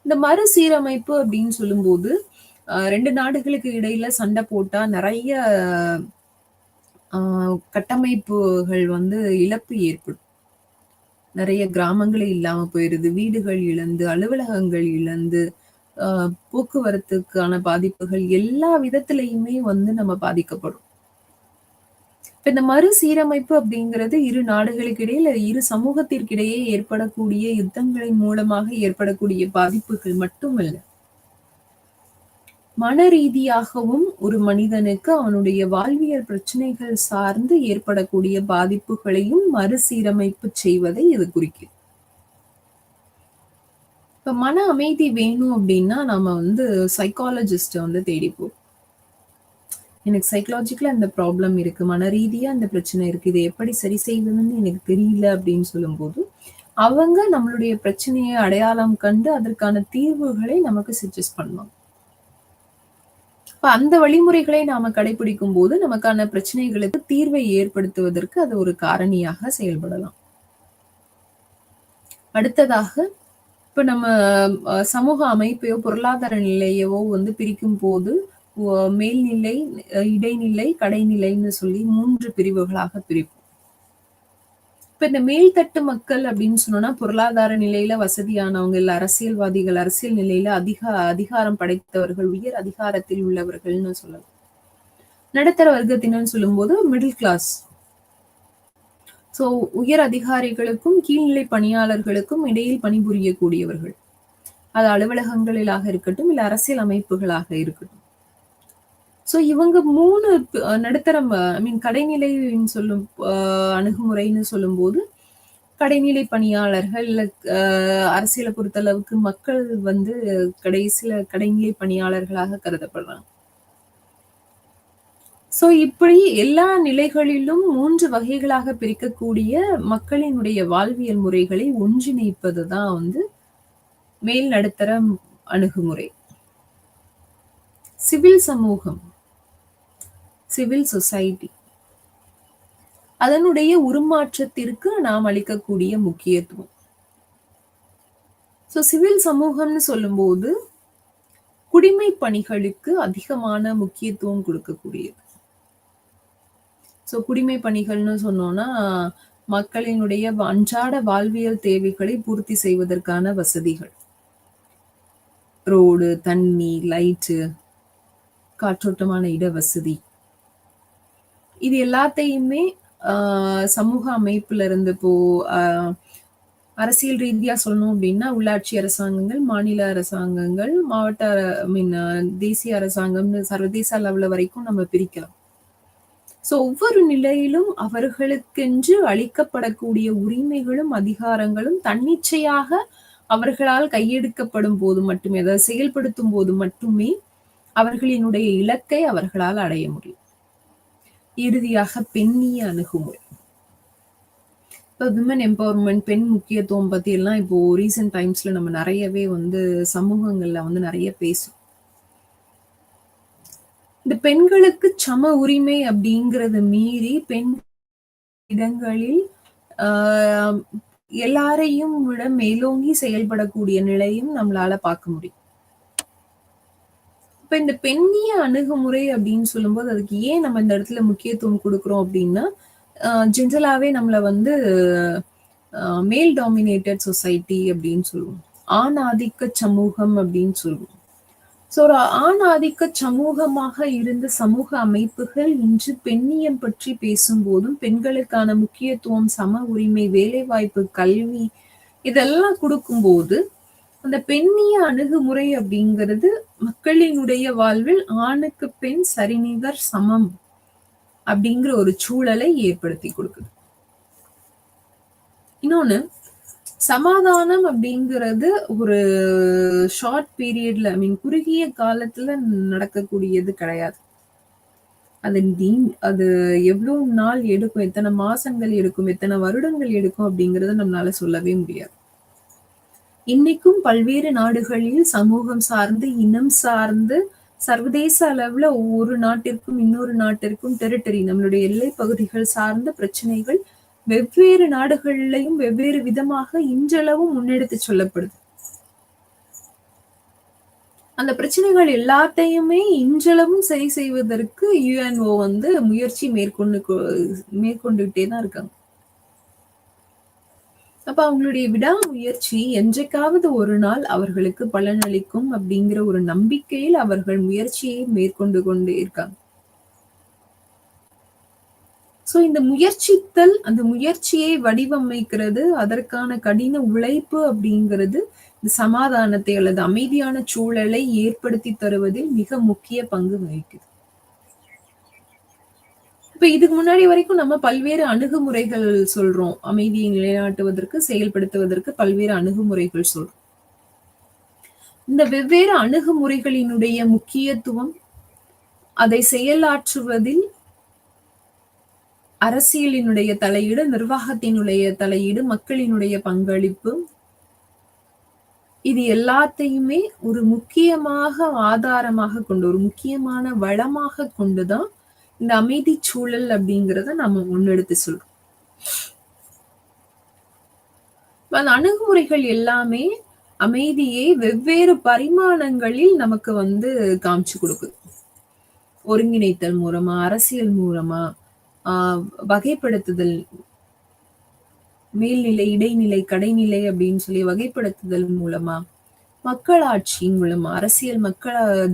இந்த மறுசீரமைப்பு அப்படின்னு சொல்லும்போது 2 நாடுகளுக்கு இடையில சண்டை போட்டா நிறைய கட்டமைப்புகள் வந்து இழப்பு ஏற்படும். நிறைய கிராமங்களே இல்லாம போயிருது, வீடுகள் இழந்து, அலுவலகங்கள் இழந்து, போக்குவரத்துக்கான பாதிப்புகள் எல்லா விதத்திலையுமே வந்து நம்ம பாதிக்கப்படும். இப்ப இந்த மறுசீரமைப்பு அப்படிங்கிறது இரு நாடுகளுக்கு இடையில இரு சமூகத்திற்கிடையே ஏற்படக்கூடிய யுத்தங்களின் மூலமாக ஏற்படக்கூடிய பாதிப்புகள் மட்டுமல்ல, மன ரீதியாகவும் ஒரு மனிதனுக்கு அவனுடைய வாழ்வியல் பிரச்சனைகள் சார்ந்து ஏற்படக்கூடிய பாதிப்புகளையும் மறுசீரமைப்பு செய்வதை இது குறிக்கும். இப்ப மன அமைதி வேணும் அப்படின்னா நாம வந்து சைக்காலஜிஸ்ட வந்து தேடிப்போம். எனக்கு சைக்கலாஜிக்கலா இந்த ப்ராப்ளம் இருக்கு, மன ரீதியா இந்த பிரச்சனை இருக்கு, இதை எப்படி சரி செய்வதுன்னு எனக்கு தெரியல அப்படின்னு சொல்லும்போது அவங்க நம்மளுடைய பிரச்சனையை அடையாளம் கண்டு அதற்கான தீர்வுகளை நமக்கு சஜஸ்ட் பண்ணுவாங்க. அந்த வழிமுறைகளை நாம கடைபிடிக்கும் போது நமக்கான பிரச்சனைகளுக்கு தீர்வை ஏற்படுத்துவதற்கு அது ஒரு காரணியாக செயல்படலாம். அடுத்ததாக இப்ப நம்ம சமூக அமைப்பையோ பொருளாதார நிலையவோ வந்து பிரிக்கும் போது மேல்நிலை, இடைநிலை, கடைநிலைன்னு சொல்லி 3 பிரிவுகளாக பிரிப்போம். இப்ப இந்த மேல்தட்டு மக்கள் அப்படின்னு சொன்னோம்னா, பொருளாதார நிலையில வசதியானவங்க, இல்ல அரசியல்வாதிகள், அரசியல் நிலையில அதிகாரம் படைத்தவர்கள், உயர் அதிகாரத்தில் உள்ளவர்கள்னு சொல்லலாம். நடுத்தர வர்க்கத்தினர்ன்னு சொல்லும்போது மிடில் கிளாஸ். சோ உயர் அதிகாரிகளுக்கும், கீழ்நிலை பணியாளர்களுக்கும் இடையில் பணிபுரியக்கூடியவர்கள். அது அலுவலகங்களிலாக இருக்கட்டும், இல்ல அரசியல் அமைப்புகளாக இருக்கட்டும். சோ இவங்க 3 நடுத்தர ஐ மீன் கடைநிலைன்னு சொல்லும் அணுகுமுறைன்னு சொல்லும்போது, கடைநிலை பணியாளர்கள், இல்ல அரசியல பொறுத்தளவுக்கு மக்கள் வந்து கடைசில கடைநிலை பணியாளர்களாக கருதப்படுறாங்க. சோ இப்படி எல்லா நிலைகளிலும் 3 வகைகளாக பிரிக்கக்கூடிய மக்களினுடைய வாழ்வியல் முறைகளை ஒன்றிணைப்பது தான் வந்து மேல் நடுத்தர அணுகுமுறை. சிவில் சமூகம், சிவில் சொசைட்டி, அதனுடைய உருமாற்றத்திற்கு நாம் அளிக்கக்கூடிய முக்கியத்துவம். சோ சிவில் சமூகம்னு சொல்லும்போது குடிமைப் பணிகளுக்கு அதிகமான முக்கியத்துவம் கொடுக்கக்கூடியது. சோ குடிமைப் பணிகள்னு சொன்னோம்னா, மக்களினுடைய அன்றாட வாழ்வியல் தேவைகளை பூர்த்தி செய்வதற்கான வசதிகள். ரோடு, தண்ணி, லைட்டு, காற்றோட்டமான இடவசதி. இது எல்லாத்தையுமே சமூக அமைப்புல இருந்து இப்போ அரசியல் ரீதியா சொல்லணும் அப்படின்னா, உள்ளாட்சி அரசாங்கங்கள், மாநில அரசாங்கங்கள், மாவட்ட தேசிய அரசாங்கம்னு சர்வதேச அளவுல வரைக்கும் நம்ம பிரிக்கலாம். சோ ஒவ்வொரு நிலையிலும் அவர்களுக்கென்று அளிக்கப்படக்கூடிய உரிமைகளும், அதிகாரங்களும் தன்னிச்சையாக அவர்களால் கையெடுக்கப்படும் போது மட்டுமே, அதாவது செயல்படுத்தும் போது மட்டுமே அவர்களினுடைய இலக்கை அவர்களால் அடைய முடியும். இறுதியாக பெண்ணிய அணுகுமுறை. இப்ப விமன் எம்பவர்மெண்ட், பெண் முக்கியத்துவம் பத்தி எல்லாம் இப்போ ரீசென்ட் டைம்ஸ்ல நம்ம நிறையவே வந்து சமூகங்கள்ல வந்து நிறைய பேசும். இந்த பெண்களுக்கு சம உரிமை அப்படிங்கறத மீறி பெண் இடங்களில் எல்லாரையும் விட மேலோங்கி செயல்படக்கூடிய நிலையும் நம்மளால பார்க்க முடியும். இப்ப இந்த பெண்ணிய அணுகுமுறை அப்படின்னு சொல்லும்போது அதுக்கு ஏன் நம்ம இந்த இடத்துல முக்கியத்துவம் கொடுக்குறோம் அப்படின்னா, ஜென்ரலாவே நம்மள வந்து மேல் டாமினேட்டட் சொசைட்டி அப்படின்னு சொல்லுவோம். ஆண் ஆதிக்க சமூகம் அப்படின்னு சொல்லுவோம். சோ ஒரு ஆண் ஆதிக்க சமூகமாக இருந்த சமூக அமைப்புகள் இன்று பெண்ணியம் பற்றி பேசும்போதும், பெண்களுக்கான முக்கியத்துவம், சம உரிமை, வேலைவாய்ப்பு, கல்வி இதெல்லாம் கொடுக்கும்போது, அந்த பெண்ணிய அணுகுமுறை அப்படிங்கிறது மக்களினுடைய வாழ்வில் ஆணுக்கு பெண் சரிநிகர் சமம் அப்படிங்கிற ஒரு சூழலை ஏற்படுத்தி கொடுக்குது. இன்னொன்னு, சமாதானம் அப்படிங்கிறது ஒரு ஷார்ட் பீரியட்ல ஐ மீன் குறுகிய காலத்துல நடக்கக்கூடியது கிடையாது. அது எவ்வளவு நாள் எடுக்கும், எத்தனை மாசங்கள் எடுக்கும், எத்தனை வருடங்கள் எடுக்கும் அப்படிங்கறத நம்மளால சொல்லவே முடியாது. இன்னைக்கும் பல்வேறு நாடுகளில் சமூகம் சார்ந்து, இனம் சார்ந்து, சர்வதேச அளவுல ஒவ்வொரு நாட்டிற்கும் இன்னொரு நாட்டிற்கும் டெரிட்டரி, நம்மளுடைய எல்லை பகுதிகள் சார்ந்த பிரச்சனைகள் வெவ்வேறு நாடுகள்லையும் வெவ்வேறு விதமாக இன்றளவும் முன்னெடுத்து சொல்லப்படுது. அந்த பிரச்சனைகள் எல்லாத்தையுமே இன்றளவும் சரி செய்வதற்கு யுஎன்ஓ வந்து முயற்சி மேற்கொண்டுகிட்டே தான் இருக்காங்க. அப்ப அவங்களுடைய விடாமுயற்சி என்றைக்காவது ஒரு நாள் அவர்களுக்கு பலனளிக்கும் அப்படிங்கிற ஒரு நம்பிக்கையில் அவர்கள் முயற்சியை மேற்கொண்டு கொண்டே இருக்காங்க. சோ இந்த முயற்சித்தல், அந்த முயற்சியை வடிவமைக்கிறது, அதற்கான கடின உழைப்பு அப்படிங்கிறது இந்த சமாதானத்தை அல்லது அமைதியான சூழலை ஏற்படுத்தி தருவதில் மிக முக்கிய பங்கு வகிக்குது. இப்ப இதுக்கு முன்னாடி வரைக்கும் நம்ம பல்வேறு அணுகுமுறைகள் சொல்றோம். அமைதியை நிலைநாட்டுவதற்கு, செயல்படுத்துவதற்கு பல்வேறு அணுகுமுறைகள் சொல்றோம். இந்த வெவ்வேறு அணுகுமுறைகளினுடைய முக்கியத்துவம், அதை செயலாற்றுவதில் அரசியலினுடைய தலையீடு, நிர்வாகத்தினுடைய தலையீடு, மக்களினுடைய பங்களிப்பு, இது எல்லாத்தையுமே ஒரு முக்கியமாக ஆதாரமாக கொண்டு, ஒரு முக்கியமான வளமாக கொண்டுதான் இந்த அமைதி சூழல் அப்படிங்கிறத நம்ம முன்னெடுத்து சொல்றோம். அந்த அணுகுமுறைகள் எல்லாமே அமைதியை வெவ்வேறு பரிமாணங்களில் நமக்கு வந்து காமிச்சு கொடுக்குது. ஒருங்கிணைத்தல் மூலமா, அரசியல் மூலமா, வகைப்படுத்துதல், மேல்நிலை, இடைநிலை, கடைநிலை அப்படின்னு சொல்லி வகைப்படுத்துதல் மூலமா, மக்களாட்சி மூலமா, அரசியல்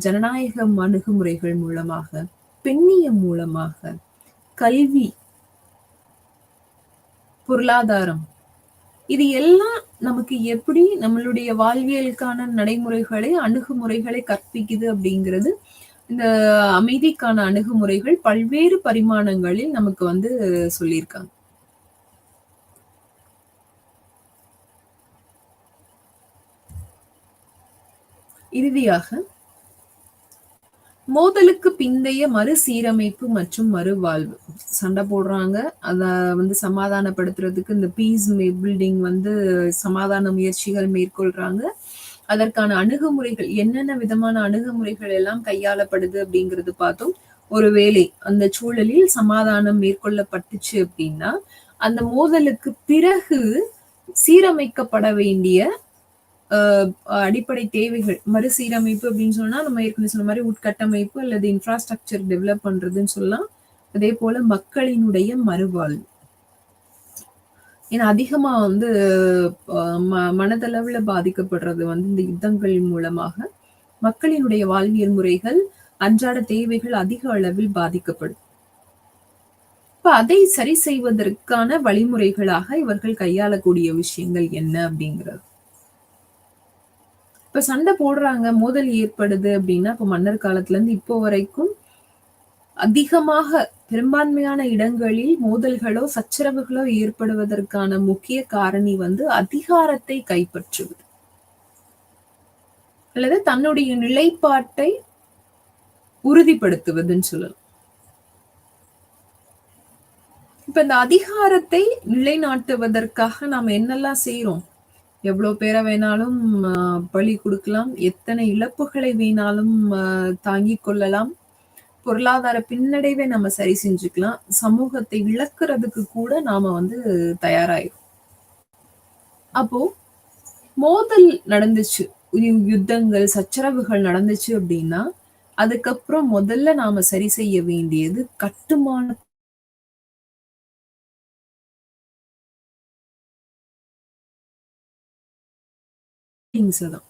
ஜனநாயகம் அணுகுமுறைகள் மூலமாக, பெண்ணியம் மூலமாக, கல்வி, பொருளாதாரம், இது எல்லாம் நமக்கு எப்படி நம்மளுடைய வாழ்வியலுக்கான நடைமுறைகளை, அணுகுமுறைகளை கற்பிக்குது அப்படிங்கிறது, இந்த அமைதிக்கான அணுகுமுறைகள் பல்வேறு பரிமாணங்களில் நமக்கு வந்து சொல்லியிருக்காங்க. இறுதியாக, மோதலுக்கு பிந்தைய மறுசீரமைப்பு மற்றும் மறுவாழ்வு. சண்டை போடுறாங்க. அத வந்து சமாதானப்படுத்துறதுக்கு இந்த பீஸ் பில்டிங் வந்து சமாதான முயற்சிகள் மேற்கொள்றாங்க. அதற்கான அணுகுமுறைகள் என்னென்ன விதமான அணுகுமுறைகள் எல்லாம் கையாளப்படுது அப்படிங்கிறது பார்த்தோம். ஒருவேளை அந்த சூழலில் சமாதானம் மேற்கொள்ளப்பட்டுச்சு அப்படின்னா, அந்த மோதலுக்கு பிறகு சீரமைக்கப்பட வேண்டிய அடிப்படை தேவைகள் மறுசீரமைப்பு அப்படின்னு சொன்னா நம்ம ஏற்கனவே சொன்ன மாதிரி உட்கட்டமைப்பு அல்லது இன்ஃப்ராஸ்ட்ரக்சர் டெவலப் பண்றதுன்னு சொல்லலாம். அதே போல மக்களினுடைய மறுவாழ்வு. ஏன்னா அதிகமா வந்து மனதளவுல பாதிக்கப்படுறது வந்து இந்த யுத்தங்கள் மூலமாக மக்களினுடைய வாழ்வியல் முறைகள், அன்றாட தேவைகள் அதிக அளவில் பாதிக்கப்படும். இப்ப அதை சரி செய்வதற்கான வழிமுறைகளாக இவர்கள் கையாளக்கூடிய விஷயங்கள் என்ன அப்படிங்கிறது. இப்ப சண்டை போடுறாங்க, மோதல் ஏற்படுது அப்படின்னா, இப்ப மன்னர் காலத்துல இருந்து இப்போ வரைக்கும் அதிகமாக பெரும்பான்மையான இடங்களில் மோதல்களோ, சச்சரவுகளோ ஏற்படுவதற்கான முக்கிய காரணி வந்து அதிகாரத்தை கைப்பற்றுவது. அல்லது தன்னுடைய நிலைப்பாட்டை உறுதிப்படுத்துவதுன்னு சொல்லலாம். இப்ப இந்த அதிகாரத்தை நிலைநாட்டுவதற்காக நாம என்னெல்லாம் செய்றோம்? எவ்வளவு பேரை வேணாலும் பலி கொடுக்கலாம், எத்தனை இழப்புகளை வேணாலும் தாங்கிக் கொள்ளலாம், பொருளாதார பின்னடைவை நம்ம சரி செஞ்சுக்கலாம், சமூகத்தை இழக்கிறதுக்கு கூட நாம வந்து தயாராயிரும். அப்போ மோதல் நடந்துச்சு, யுத்தங்கள், சச்சரவுகள் நடந்துச்சு அப்படின்னா, அதுக்கப்புறம் முதல்ல நாம சரி செய்ய வேண்டியது கட்டுமான தான்.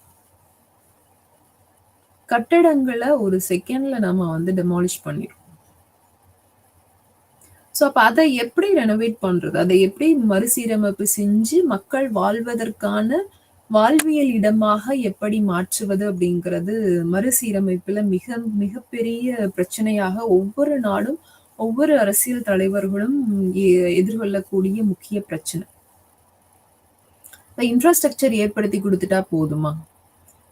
கட்டடங்களை ஒரு செகண்ட்ல நம்ம வந்து டெமாலிஷ் பண்ணிடுறோம். சோ அப்ப அதை எப்படி ரெனோவேட் பண்றது? அதை எப்படி மறுசீரமைப்பு செஞ்சு மக்கள் வாழ்வதற்கான வாழ்வியல் இடமாக எப்படி மாற்றுவது அப்படிங்கிறது மறுசீரமைப்புல மிகப்பெரிய பிரச்சனையாக ஒவ்வொரு நாடும், ஒவ்வொரு அரசியல் தலைவர்களும் எதிர்கொள்ளக்கூடிய முக்கிய பிரச்சனை. இன்ஃப்ராஸ்ட்ரக்சர் ஏற்படுத்தி கொடுத்துட்டா போதுமா?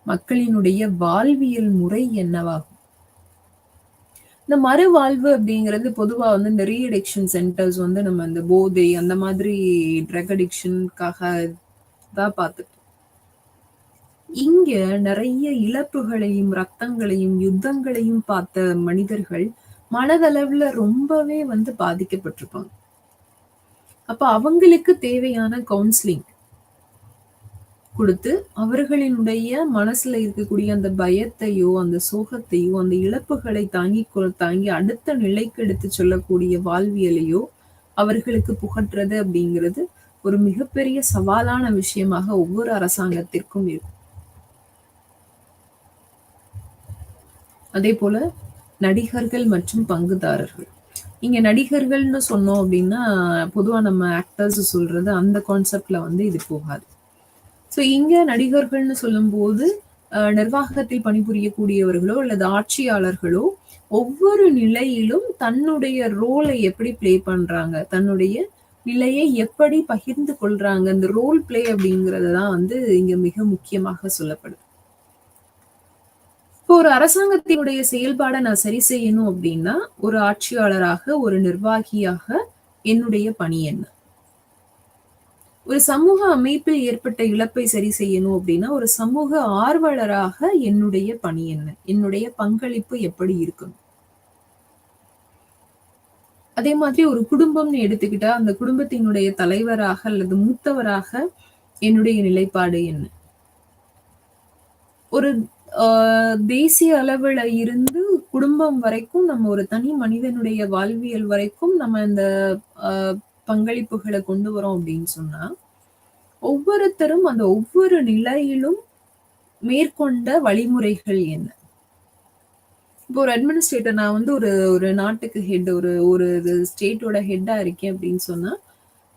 மக்களினுடைய வாழ்வியல் முறை என்னவாகும்? இந்த மறுவாழ்வு அப்படிங்கிறது பொதுவா வந்து இந்த ரீஅடிக்ஷன் சென்டர்ஸ் வந்து நம்ம இந்த போதை அந்த மாதிரி ட்ரக் அடிக்ஷனுக்காக தான் பார்த்துட்டு இங்க நிறைய இழப்புகளையும், ரத்தங்களையும், யுத்தங்களையும் பார்த்த மனிதர்கள் மனதளவுல ரொம்பவே வந்து பாதிக்கப்பட்டிருப்பாங்க. அப்ப அவங்களுக்கு தேவையான கவுன்சிலிங் கொடுத்து அவர்களினுடைய மனசுல இருக்கக்கூடிய அந்த பயத்தையோ, அந்த சோகத்தையோ, அந்த இழப்புகளை தாங்கி அடுத்த நிலைக்கு எடுத்து சொல்லக்கூடிய வாழ்வியலையோ அவர்களுக்கு புகட்டுறது அப்படிங்கிறது ஒரு மிகப்பெரிய சவாலான விஷயமாக ஒவ்வொரு அரசாங்கத்திற்கும் இருக்கும். அதே போல நடிகர்கள் மற்றும் பங்குதாரர்கள். இங்க நடிகர்கள்னு சொன்னோம் அப்படின்னா பொதுவா நம்ம ஆக்டர்ஸ் சொல்றது அந்த கான்செப்ட்ல வந்து இது போகாது. சோ இங்க நடிகர்கள்னு சொல்லும்போது நிர்வாகத்தில் பணிபுரியக்கூடியவர்களோ அல்லது ஆட்சியாளர்களோ ஒவ்வொரு நிலையிலும் தன்னுடைய ரோலை எப்படி பிளே பண்றாங்க, தன்னுடைய நிலையை எப்படி பகிர்ந்து கொள்றாங்க, இந்த ரோல் பிளே அப்படிங்கறதுதான் வந்து இங்க மிக முக்கியமாக சொல்லப்படுது. இப்போ ஒரு அரசாங்கத்தினுடைய செயல்பாடை நான் சரி செய்யணும் அப்படின்னா ஒரு ஆட்சியாளராக, ஒரு நிர்வாகியாக என்னுடைய பணி என்ன? ஒரு சமூக அமைப்பில் ஏற்பட்ட இழப்பை சரி செய்யணும் அப்படின்னா ஒரு சமூக ஆர்வலராக என்னுடைய பணி என்ன? என்னுடைய பங்களிப்பு எப்படி இருக்கணும்? அதே மாதிரி ஒரு குடும்பம்னு எடுத்துக்கிட்டா அந்த குடும்பத்தினுடைய தலைவராக அல்லது மூத்தவராக என்னுடைய நிலைப்பாடு என்ன? ஒரு தேசிய அளவுல இருந்து குடும்பம் வரைக்கும் நம்ம ஒரு தனி மனிதனுடைய வாழ்வியல் வரைக்கும் நம்ம இந்த பங்களிப்புகளை கொண்டு வரோம் அப்படின்னு சொன்னா, ஒவ்வொருத்தரும் அந்த ஒவ்வொரு நிலையிலும் மேற்கொண்ட வழிமுறைகள் என்ன? இப்போ ஒரு அட்மினிஸ்ட்ரேட்டர் நான் வந்து ஒரு ஒரு நாட்டுக்கு ஹெட் ஒரு ஒரு ஸ்டேட்டோட ஹெட்டா இருக்கேன் அப்படின்னு சொன்னா,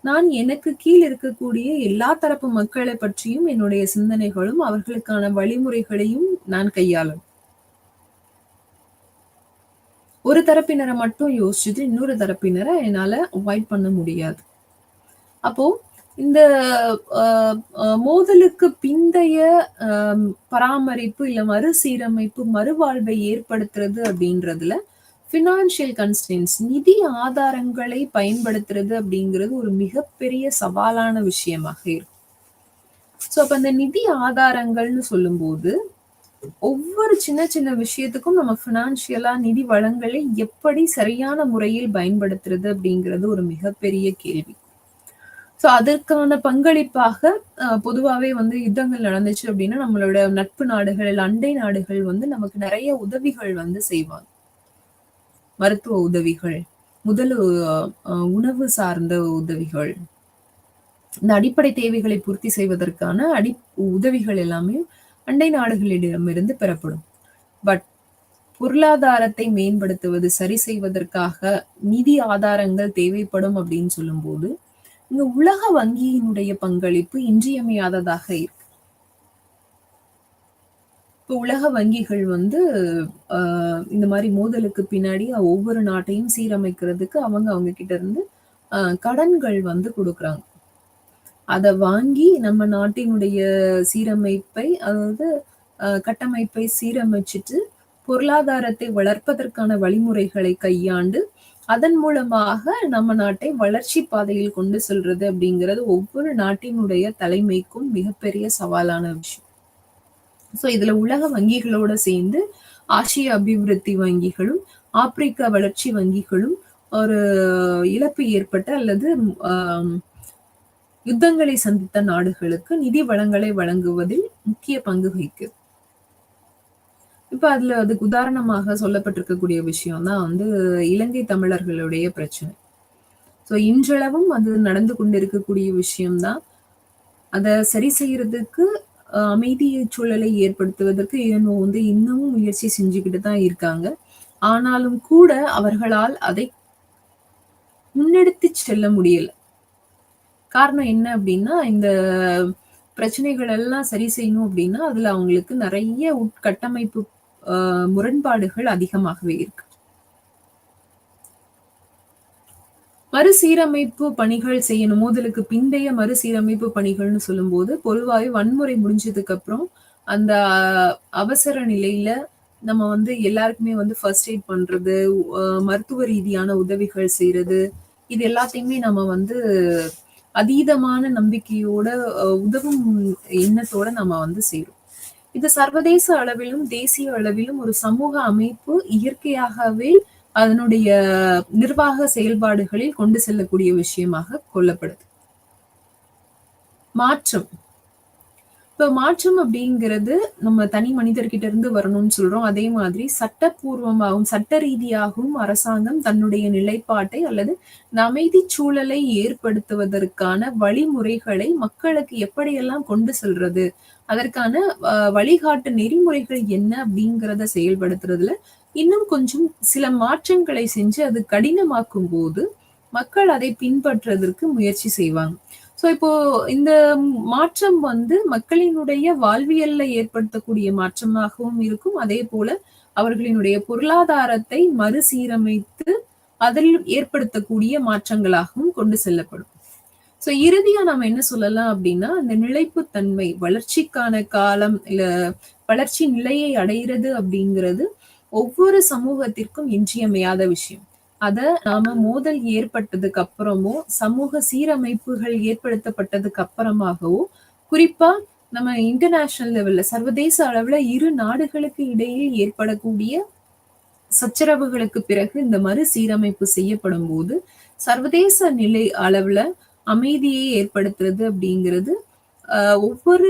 நான் எனக்கு கீழ் இருக்கக்கூடிய எல்லா தரப்பு மக்களை பற்றியும் என்னுடைய சிந்தனைகளும், அவர்களுக்கான வழிமுறைகளையும் நான் கையாளணும். ஒரு தரப்பினர மட்டும் யோசிச்சுட்டு, இன்னொரு தரப்பினர என்னால அவாய்ட் பண்ண முடியாது. அப்போ இந்த அ அ மோதலுக்கு பிந்தைய அ பராமரிப்பு, இல்ல மறுசீரமைப்பு, மறுவாழ்வை ஏற்படுத்துறது அப்படின்றதுல ஃபினான்ஷியல் கன்ஸ்ட்ரெயின்ட்ஸ் நிதி ஆதாரங்களை பயன்படுத்துறது அப்படிங்கிறது ஒரு மிகப்பெரிய சவாலான விஷயமாக இருக்கும். ஸோ அப்ப அந்த நிதி ஆதாரங்கள்னு சொல்லும்போது, ஒவ்வொரு சின்ன சின்ன விஷயத்துக்கும் நம்ம ஃபினான்ஷியலா நிதி வளங்களை எப்படி சரியான முறையில் பயன்படுத்துறது அப்படிங்கிறது ஒரு மிகப்பெரிய கேள்வி. ஸோ அதற்கான பங்களிப்பாக பொதுவாவே வந்து யுத்தங்கள் நடந்துச்சு அப்படின்னா, நம்மளோட நட்பு நாடுகள், இல்ல அண்டை நாடுகள் வந்து நமக்கு நெறைய உதவிகள் வந்து செய்வாங்க. மருத்துவ உதவிகள், முதல் உணவு சார்ந்த உதவிகள், இந்த அடிப்படை தேவைகளை பூர்த்தி செய்வதற்கான உதவிகள் எல்லாமே அண்டை நாடுகளிடமிருந்து பெறப்படும். பட் பொருளாதாரத்தை மேம்படுத்துவது, சரி செய்வதற்காக நிதி ஆதாரங்கள் தேவைப்படும் அப்படின்னு சொல்லும்போது, இங்க உலக வங்கியினுடைய பங்களிப்பு இன்றியமையாததாக இருக்கு. இப்போ உலக வங்கிகள் வந்து இந்த மாரி மோதலுக்கு பின்னாடி ஒவ்வொரு நாட்டையும் சீரமைக்கிறதுக்கு அவங்க கிட்ட இருந்து கடன்கள் வந்து குடுக்குறாங்க. அத வாங்கி நம்ம நாட்டினுடைய சீரமைப்பை, அதாவது கட்டமைப்பை சீரமைச்சுட்டு, பொருளாதாரத்தை வளர்ப்பதற்கான வழிமுறைகளை கையாண்டு, அதன் மூலமாக நம்ம நாட்டை வளர்ச்சி பாதையில் கொண்டு செல்றது அப்படிங்கிறது ஒவ்வொரு நாட்டினுடைய தலைமைக்கும் மிகப்பெரிய சவாலான விஷயம். ஸோ இதுல உலக வங்கிகளோட சேர்ந்து ஆசிய அபிவிருத்தி வங்கிகளும், ஆப்பிரிக்க வளர்ச்சி வங்கிகளும் ஒரு இழப்பு ஏற்பட்ட அல்லது யுத்தங்களை சந்தித்த நாடுகளுக்கு நிதி வளங்களை வழங்குவதில் முக்கிய பங்கு வகிக்குது. இப்ப அதுக்கு உதாரணமாக சொல்லப்பட்டிருக்கக்கூடிய விஷயம் தான் வந்து இலங்கை தமிழர்களுடைய பிரச்சனை. ஸோ இன்றளவும் அது நடந்து கொண்டிருக்கக்கூடிய விஷயம் தான். அத சரி செய்யறதுக்கு அமைதி சூழலை ஏற்படுத்துவதற்கு யுஎன்ஓ வந்து இன்னமும் முயற்சி செஞ்சுக்கிட்டு தான் இருக்காங்க. ஆனாலும் கூட அவர்களால் அதை முன்னெடுத்து செல்ல முடியல. காரணம் என்ன அப்படின்னா, இந்த பிரச்சனைகள் எல்லாம் சரி செய்யணும் அப்படின்னா, அதுல அவங்களுக்கு நெறைய உட்கட்டமைப்பு முரண்பாடுகள் அதிகமாகவே இருக்கு. மறுசீரமைப்பு பணிகள் செய்யணும். மோதலுக்கு பிந்தைய மறுசீரமைப்பு பணிகள்னு சொல்லும்போது, பொதுவாவே வன்முறை முடிஞ்சதுக்கு அப்புறம், அந்த அவசர நிலையில நம்ம வந்து எல்லாருக்குமே வந்து ஃபர்ஸ்ட் எய்ட் பண்றது, மருத்துவ ரீதியான உதவிகள் செய்றது, இது எல்லாத்தையுமே நம்ம வந்து அதீதமான நம்பிக்கையோட, உதவும் எண்ணத்தோட நம்ம வந்து செய்றோம். இது சர்வதேச அளவிலும், தேசிய அளவிலும் ஒரு சமூக அமைப்பு இயற்கையாகவே அதனுடைய நிர்வாக செயல்பாடுகளில் கொண்டு செல்லக்கூடிய விஷயமாக கொள்ளப்படுது. மாற்றம். இப்ப மாற்றம் அப்படிங்கிறது நம்ம தனி மனிதர்கிட்ட இருந்து வரணும்னு சொல்றோம். அதே மாதிரி சட்டப்பூர்வமாகவும், சட்ட ரீதியாகவும் அரசாங்கம் தன்னுடைய நிலைப்பாட்டை அல்லது இந்த அமைதி சூழலை ஏற்படுத்துவதற்கான வழிமுறைகளை மக்களுக்கு எப்படியெல்லாம் கொண்டு செல்றது, அதற்கான வழிகாட்டு நெறிமுறைகள் என்ன அப்படிங்கிறத செயல்படுத்துறதுல இன்னும் கொஞ்சம் சில மாற்றங்களை செஞ்சு அது கடினமாக்கும் போது மக்கள் அதை பின்பற்றுவதற்கு முயற்சி செய்வாங்க. ஸோ இப்போ இந்த மாற்றம் வந்து மக்களினுடைய வாழ்வியல்ல ஏற்படுத்தக்கூடிய மாற்றமாகவும் இருக்கும். அதே போல அவர்களினுடைய பொருளாதாரத்தை மறுசீரமைத்து அதில் ஏற்படுத்தக்கூடிய மாற்றங்களாகவும் கொண்டு செல்லப்படும். ஸோ இறுதியா நம்ம என்ன சொல்லலாம் அப்படின்னா, அந்த நிலைப்புத்தன்மை, வளர்ச்சிக்கான காலம், இல்ல வளர்ச்சி நிலையை அடையிறது அப்படிங்கிறது ஒவ்வொரு சமூகத்திற்கும் இன்றியமையாத விஷயம். அத நாம மோதல் ஏற்பட்டதுக்கு அப்புறமோ, சமூக சீரமைப்புகள் ஏற்படுத்தப்பட்டதுக்கு அப்புறமாகவோ, குறிப்பா நம்ம இன்டர்நேஷனல் லெவல்ல சர்வதேச அளவுல இரு நாடுகளுக்கு இடையில் ஏற்படக்கூடிய சச்சரவுகளுக்கு பிறகு இந்த மறுசீரமைப்பு செய்யப்படும்போது, சர்வதேச நிலை அளவுல அமைதியை ஏற்படுத்துறது அப்படிங்கிறது, ஒவ்வொரு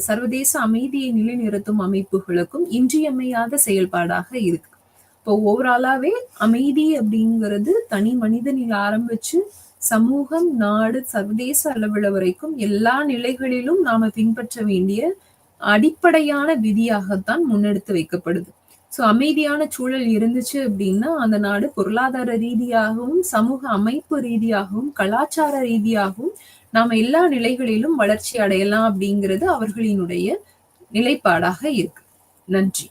சர்வதேச அமைதியை நிலைநிறுத்தும் அமைப்புகளுக்கும் இன்றியமையாத செயல்பாடாக இருக்கு. இப்போ ஓவராலாவே அமைதி அப்படிங்கிறது தனி மனிதனில் ஆரம்பிச்சு சமூகம், நாடு, சர்வதேச அளவுல வரைக்கும் எல்லா நிலைகளிலும் நாம பின்பற்ற வேண்டிய அடிப்படையான விதியாகத்தான் முன்னெடுத்து வைக்கப்படுது. ஸோ அமைதியான சூழல் இருந்துச்சு அப்படின்னா, அந்த நாடு பொருளாதார ரீதியாகவும், சமூக அமைப்பு ரீதியாகவும், கலாச்சார ரீதியாகவும் நாம எல்லா நிலைகளிலும் வளர்ச்சி அடையலாம் அப்படிங்கிறது அவர்களினுடைய நிலைப்பாடாக இருக்கு. நன்றி.